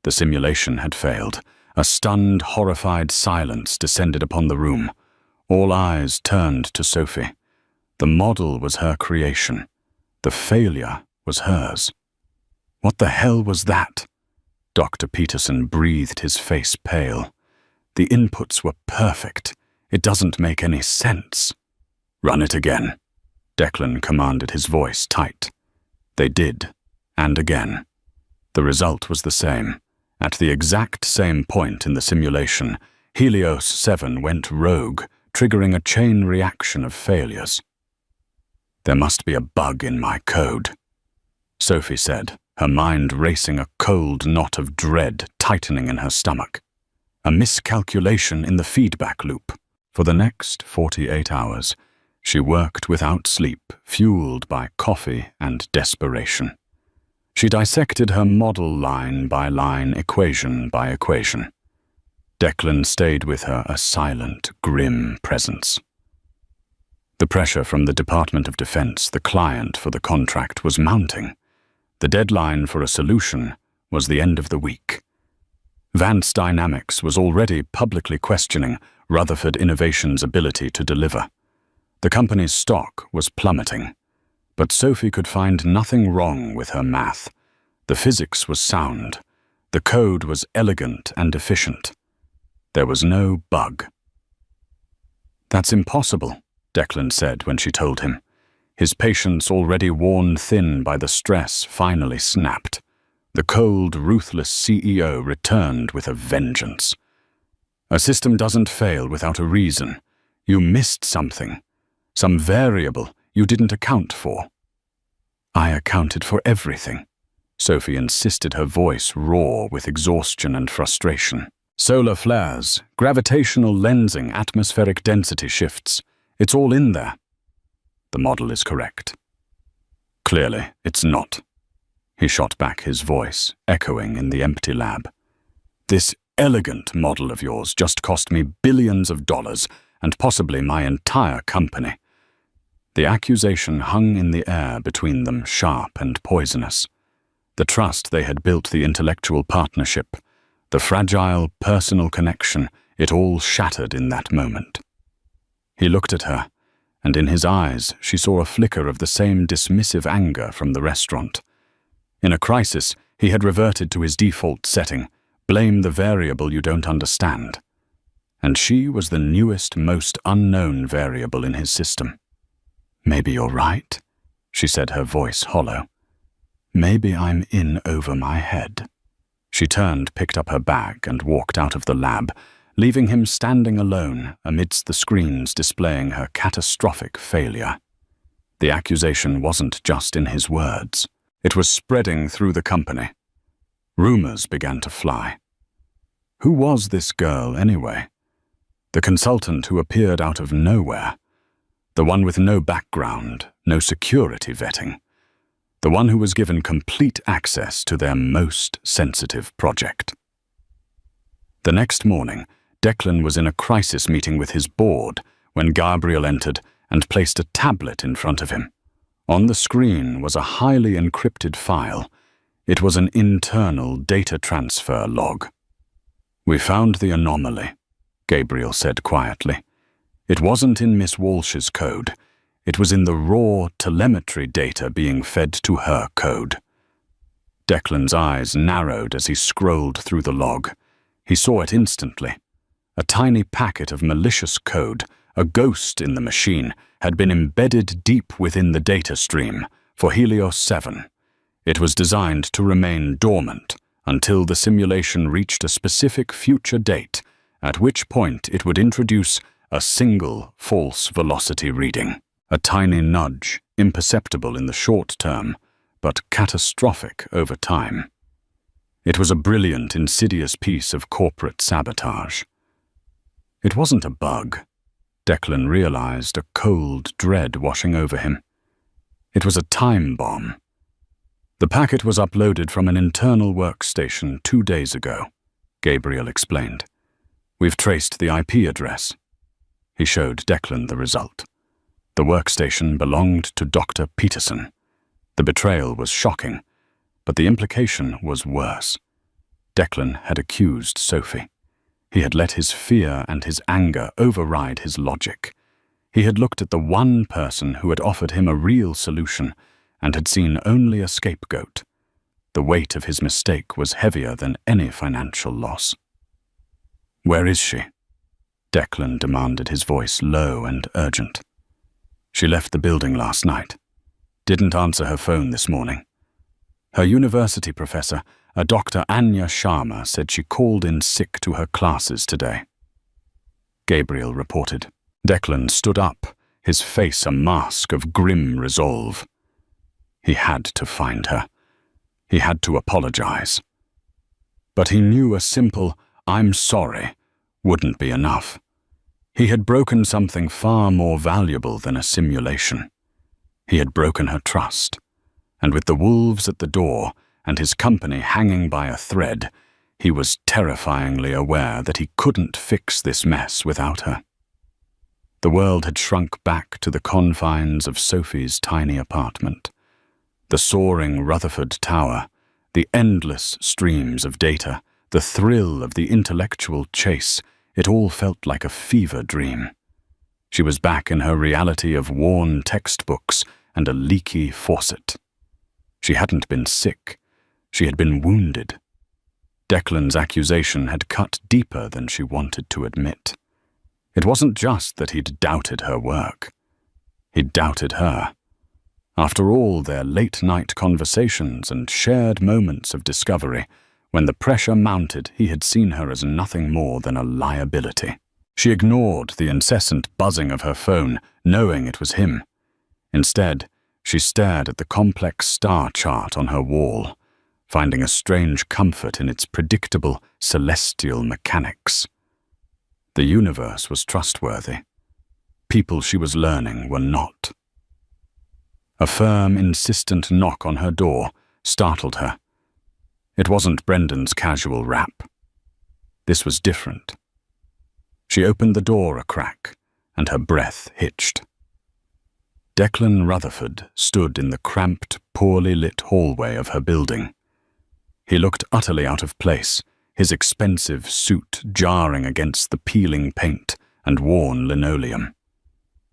The simulation had failed. A stunned, horrified silence descended upon the room. All eyes turned to Sophie. The model was her creation. The failure was hers. What the hell was that? Dr. Peterson breathed, his face pale. The inputs were perfect. It doesn't make any sense. Run it again. Declan commanded, his voice tight. They did, and again. The result was the same. At the exact same point in the simulation, Helios 7 went rogue, triggering a chain reaction of failures. There must be a bug in my code, Sophie said, her mind racing, a cold knot of dread tightening in her stomach. A miscalculation in the feedback loop. For the next 48 hours, she worked without sleep, fueled by coffee and desperation. She dissected her model line by line, equation by equation. Declan stayed with her, a silent, grim presence. The pressure from the Department of Defense, the client for the contract, was mounting. The deadline for a solution was the end of the week. Vance Dynamics was already publicly questioning Rutherford Innovations' ability to deliver. The company's stock was plummeting, but Sophie could find nothing wrong with her math. The physics was sound. The code was elegant and efficient. There was no bug. "That's impossible," Declan said when she told him. His patience, already worn thin by the stress, finally snapped. The cold, ruthless CEO returned with a vengeance. "A system doesn't fail without a reason. You missed something. Some variable you didn't account for." "I accounted for everything," Sophie insisted, her voice raw with exhaustion and frustration. "Solar flares, gravitational lensing, atmospheric density shifts. It's all in there." "The model is correct." "Clearly, it's not." He shot back, his voice echoing in the empty lab. "This elegant model of yours just cost me billions of dollars and possibly my entire company." The accusation hung in the air between them, sharp and poisonous. The trust they had built, the intellectual partnership, the fragile personal connection, it all shattered in that moment. He looked at her, and in his eyes she saw a flicker of the same dismissive anger from the restaurant. In a crisis, he had reverted to his default setting, blame the variable you don't understand. And she was the newest, most unknown variable in his system. "Maybe you're right," she said, her voice hollow. "Maybe I'm in over my head." She turned, picked up her bag, and walked out of the lab, leaving him standing alone amidst the screens displaying her catastrophic failure. The accusation wasn't just in his words. It was spreading through the company. Rumors began to fly. Who was this girl, anyway? The consultant who appeared out of nowhere. The one with no background, no security vetting. The one who was given complete access to their most sensitive project. The next morning, Declan was in a crisis meeting with his board when Gabriel entered and placed a tablet in front of him. On the screen was a highly encrypted file. It was an internal data transfer log. "We found the anomaly," Gabriel said quietly. "It wasn't in Miss Walsh's code. It was in the raw telemetry data being fed to her code." Declan's eyes narrowed as he scrolled through the log. He saw it instantly. A tiny packet of malicious code, a ghost in the machine, had been embedded deep within the data stream for Helios 7. It was designed to remain dormant until the simulation reached a specific future date, at which point it would introduce a single false velocity reading. A tiny nudge, imperceptible in the short term, but catastrophic over time. It was a brilliant, insidious piece of corporate sabotage. It wasn't a bug. Declan realized, a cold dread washing over him. It was a time bomb. The packet was uploaded from an internal workstation 2 days ago, Gabriel explained. "We've traced the IP address." He showed Declan the result. The workstation belonged to Dr. Peterson. The betrayal was shocking, but the implication was worse. Declan had accused Sophie. He had let his fear and his anger override his logic. He had looked at the one person who had offered him a real solution and had seen only a scapegoat. The weight of his mistake was heavier than any financial loss. "Where is she?" Declan demanded, his voice low and urgent. "She left the building last night. Didn't answer her phone this morning. Her university professor, a Dr. Anya Sharma, said she called in sick to her classes today," Gabriel reported. Declan stood up, his face a mask of grim resolve. He had to find her. He had to apologize. But he knew a simple, "I'm sorry," wouldn't be enough. He had broken something far more valuable than a simulation. He had broken her trust, and with the wolves at the door, and his company hanging by a thread, he was terrifyingly aware that he couldn't fix this mess without her. The world had shrunk back to the confines of Sophie's tiny apartment. The soaring Rutherford Tower, the endless streams of data, the thrill of the intellectual chase, it all felt like a fever dream. She was back in her reality of worn textbooks and a leaky faucet. She hadn't been sick. She had been wounded. Declan's accusation had cut deeper than she wanted to admit. It wasn't just that he'd doubted her work. He'd doubted her. After all their late-night conversations and shared moments of discovery, when the pressure mounted, he had seen her as nothing more than a liability. She ignored the incessant buzzing of her phone, knowing it was him. Instead, she stared at the complex star chart on her wall, finding a strange comfort in its predictable, celestial mechanics. The universe was trustworthy. People she was learning were not. A firm, insistent knock on her door startled her. It wasn't Brendan's casual rap. This was different. She opened the door a crack, and her breath hitched. Declan Rutherford stood in the cramped, poorly lit hallway of her building. He looked utterly out of place, his expensive suit jarring against the peeling paint and worn linoleum.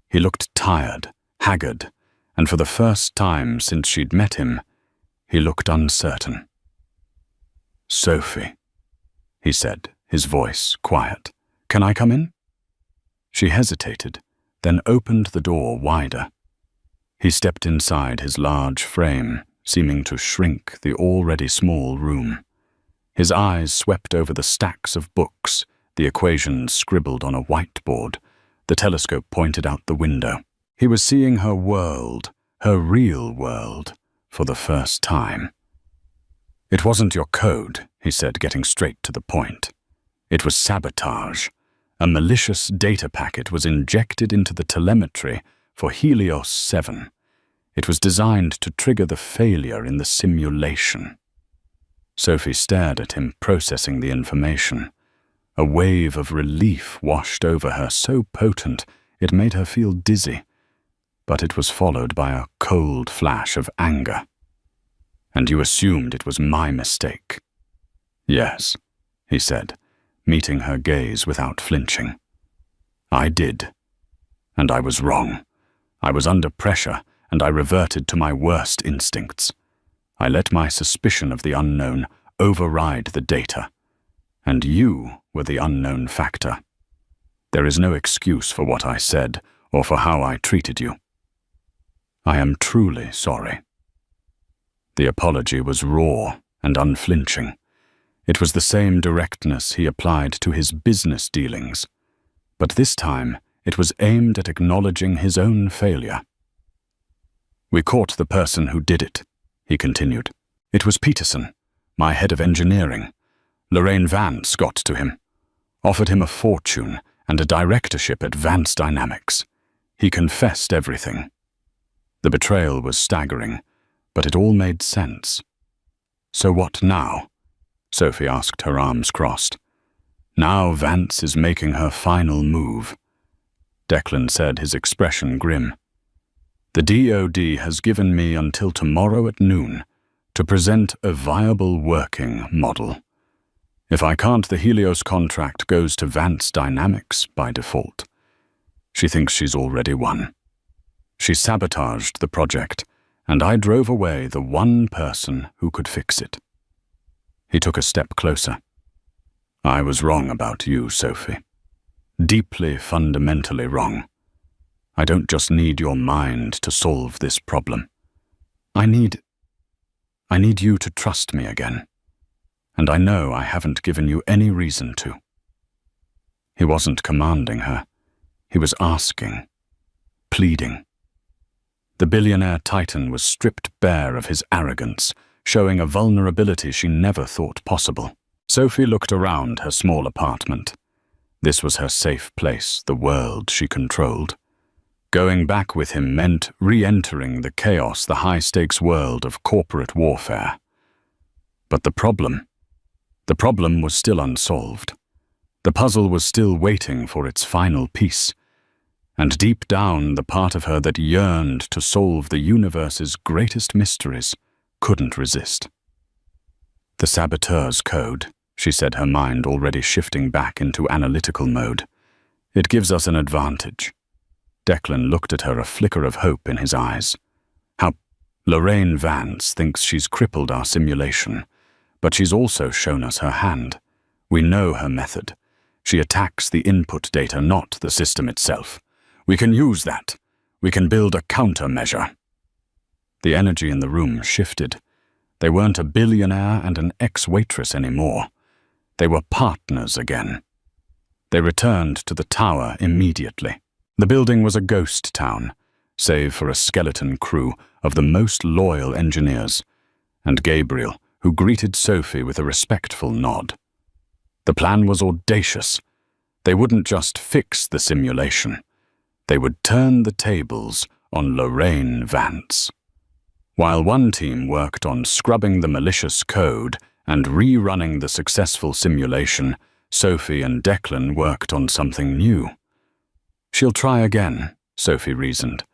He looked tired, haggard, and for the first time since she'd met him, he looked uncertain. "Sophie," he said, his voice quiet. "Can I come in?" She hesitated, then opened the door wider. He stepped inside his large frame, seeming to shrink the already small room. His eyes swept over the stacks of books, the equations scribbled on a whiteboard, the telescope pointed out the window. He was seeing her world, her real world, for the first time. "It wasn't your code," he said, getting straight to the point. "It was sabotage. A malicious data packet was injected into the telemetry for Helios 7. It was designed to trigger the failure in the simulation." Sophie stared at him, processing the information. A wave of relief washed over her, so potent it made her feel dizzy, but it was followed by a cold flash of anger. "And you assumed it was my mistake?" "Yes," he said, meeting her gaze without flinching. "I did. And I was wrong. I was under pressure, and I reverted to my worst instincts. I let my suspicion of the unknown override the data. And you were the unknown factor. There is no excuse for what I said or for how I treated you. I am truly sorry." The apology was raw and unflinching. It was the same directness he applied to his business dealings, but this time it was aimed at acknowledging his own failure. "We caught the person who did it," he continued. "It was Peterson, my head of engineering. Lorraine Vance got to him, offered him a fortune and a directorship at Vance Dynamics. He confessed everything. The betrayal was staggering, but it all made sense." "So what now?" Sophie asked, her arms crossed. "Now Vance is making her final move." Declan said, his expression grim. "The DoD has given me until tomorrow at noon to present a viable working model. If I can't, the Helios contract goes to Vance Dynamics by default. She thinks she's already won. She sabotaged the project, and I drove away the one person who could fix it." He took a step closer. "I was wrong about you, Sophie. Deeply, fundamentally wrong. I don't just need your mind to solve this problem. I need you to trust me again. And I know I haven't given you any reason to." He wasn't commanding her. He was asking, pleading. The billionaire titan was stripped bare of his arrogance, showing a vulnerability she never thought possible. Sophie looked around her small apartment. This was her safe place, the world she controlled. Going back with him meant re-entering the chaos, the high-stakes world of corporate warfare. But the problem was still unsolved. The puzzle was still waiting for its final piece. And deep down, the part of her that yearned to solve the universe's greatest mysteries couldn't resist. The saboteur's code, she said, her mind already shifting back into analytical mode. It gives us an advantage. Declan looked at her, a flicker of hope in his eyes. How Lorraine Vance thinks she's crippled our simulation, but she's also shown us her hand. We know her method. She attacks the input data, not the system itself. We can use that. We can build a countermeasure. The energy in the room shifted. They weren't a billionaire and an ex-waitress anymore. They were partners again. They returned to the tower immediately. The building was a ghost town, save for a skeleton crew of the most loyal engineers, and Gabriel, who greeted Sophie with a respectful nod. The plan was audacious. They wouldn't just fix the simulation. They would turn the tables on Lorraine Vance. While one team worked on scrubbing the malicious code and rerunning the successful simulation, Sophie and Declan worked on something new. She'll try again, Sophie reasoned.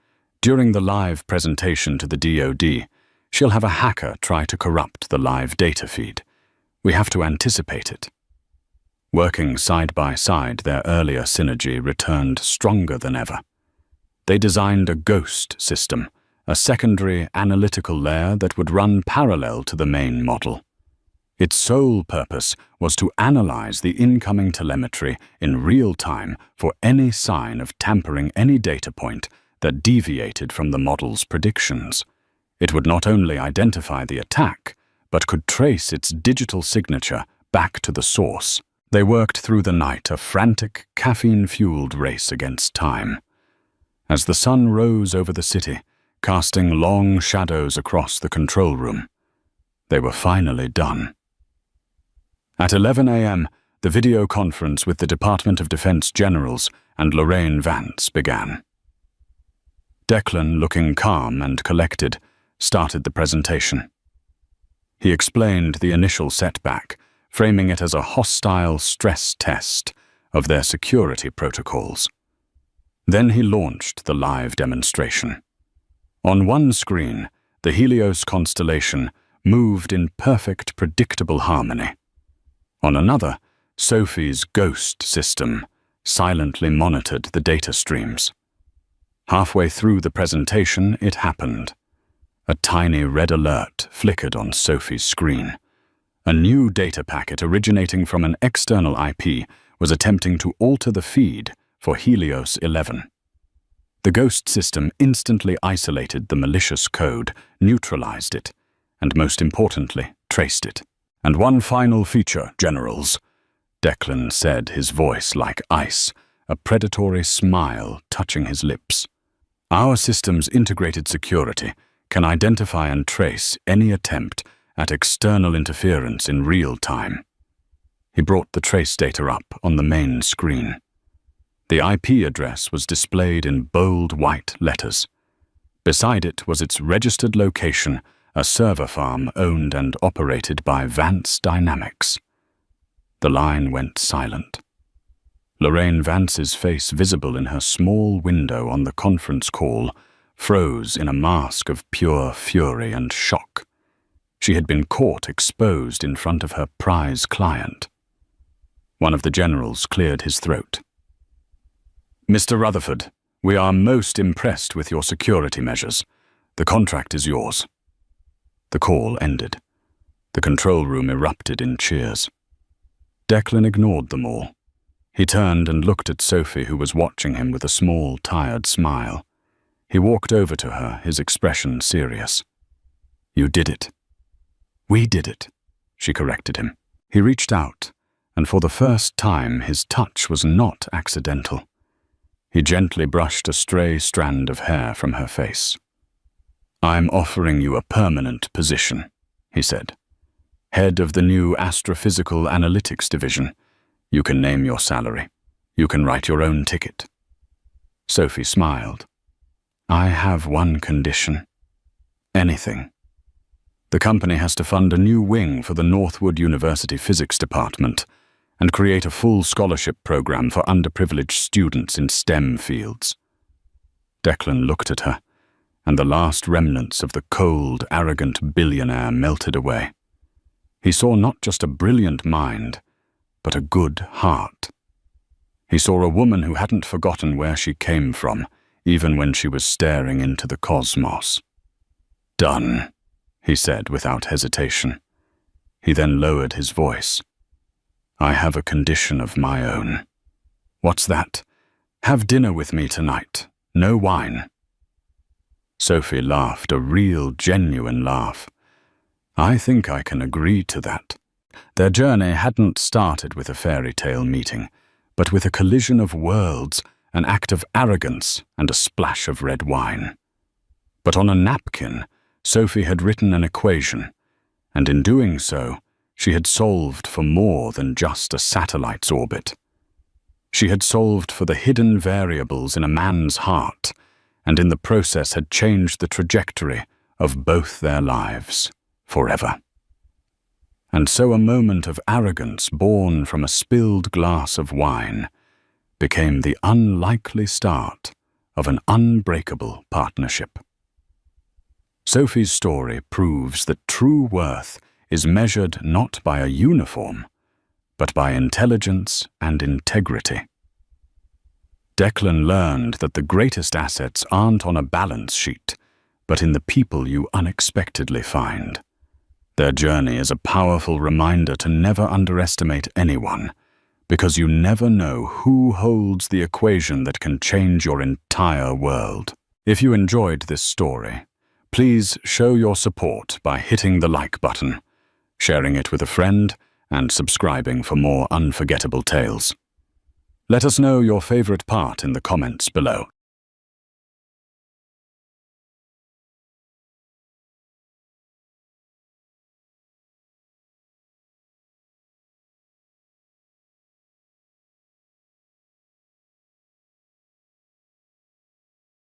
During the live presentation to the DoD, she'll have a hacker try to corrupt the live data feed. We have to anticipate it. Working side by side, their earlier synergy returned stronger than ever. They designed a ghost system, a secondary analytical layer that would run parallel to the main model. Its sole purpose was to analyze the incoming telemetry in real time for any sign of tampering any data point that deviated from the model's predictions. It would not only identify the attack, but could trace its digital signature back to the source. They worked through the night, a frantic, caffeine-fueled race against time. As the sun rose over the city, casting long shadows across the control room, they were finally done. At 11 a.m., the video conference with the Department of Defense generals and Lorraine Vance began. Declan, looking calm and collected, started the presentation. He explained the initial setback, framing it as a hostile stress test of their security protocols. Then he launched the live demonstration. On one screen, the Helios constellation moved in perfect, predictable harmony. On another, Sophie's ghost system silently monitored the data streams. Halfway through the presentation, it happened. A tiny red alert flickered on Sophie's screen. A new data packet originating from an external IP was attempting to alter the feed for Helios 11. The ghost system instantly isolated the malicious code, neutralized it, and most importantly, traced it. And one final feature, generals, Declan said, his voice like ice, a predatory smile touching his lips. Our system's integrated security can identify and trace any attempt at external interference in real time. He brought the trace data up on the main screen. The IP address was displayed in bold white letters. Beside it was its registered location, a server farm owned and operated by Vance Dynamics. The line went silent. Lorraine Vance's face, visible in her small window on the conference call, froze in a mask of pure fury and shock. She had been caught exposed in front of her prize client. One of the generals cleared his throat. Mr. Rutherford, we are most impressed with your security measures. The contract is yours. The call ended. The control room erupted in cheers. Declan ignored them all. He turned and looked at Sophie, who was watching him with a small, tired smile. He walked over to her, his expression serious. You did it. We did it, she corrected him. He reached out, and for the first time his touch was not accidental. He gently brushed a stray strand of hair from her face. I'm offering you a permanent position, he said. Head of the new Astrophysical Analytics Division. You can name your salary. You can write your own ticket. Sophie smiled. I have one condition. Anything. The company has to fund a new wing for the Northwood University Physics Department and create a full scholarship program for underprivileged students in STEM fields. Declan looked at her, and the last remnants of the cold, arrogant billionaire melted away. He saw not just a brilliant mind, but a good heart. He saw a woman who hadn't forgotten where she came from, even when she was staring into the cosmos. "Done," he said without hesitation. He then lowered his voice. "I have a condition of my own." "What's that?" "Have dinner with me tonight. No wine." Sophie laughed, a real, genuine laugh. "I think I can agree to that." Their journey hadn't started with a fairy tale meeting, but with a collision of worlds, an act of arrogance, and a splash of red wine. But on a napkin, Sophie had written an equation, and in doing so, she had solved for more than just a satellite's orbit. She had solved for the hidden variables in a man's heart, and in the process had changed the trajectory of both their lives forever. And so a moment of arrogance born from a spilled glass of wine became the unlikely start of an unbreakable partnership. Sophie's story proves that true worth is measured not by a uniform, but by intelligence and integrity. Declan learned that the greatest assets aren't on a balance sheet, but in the people you unexpectedly find. Their journey is a powerful reminder to never underestimate anyone, because you never know who holds the equation that can change your entire world. If you enjoyed this story, please show your support by hitting the like button, sharing it with a friend, and subscribing for more unforgettable tales. Let us know your favorite part in the comments below.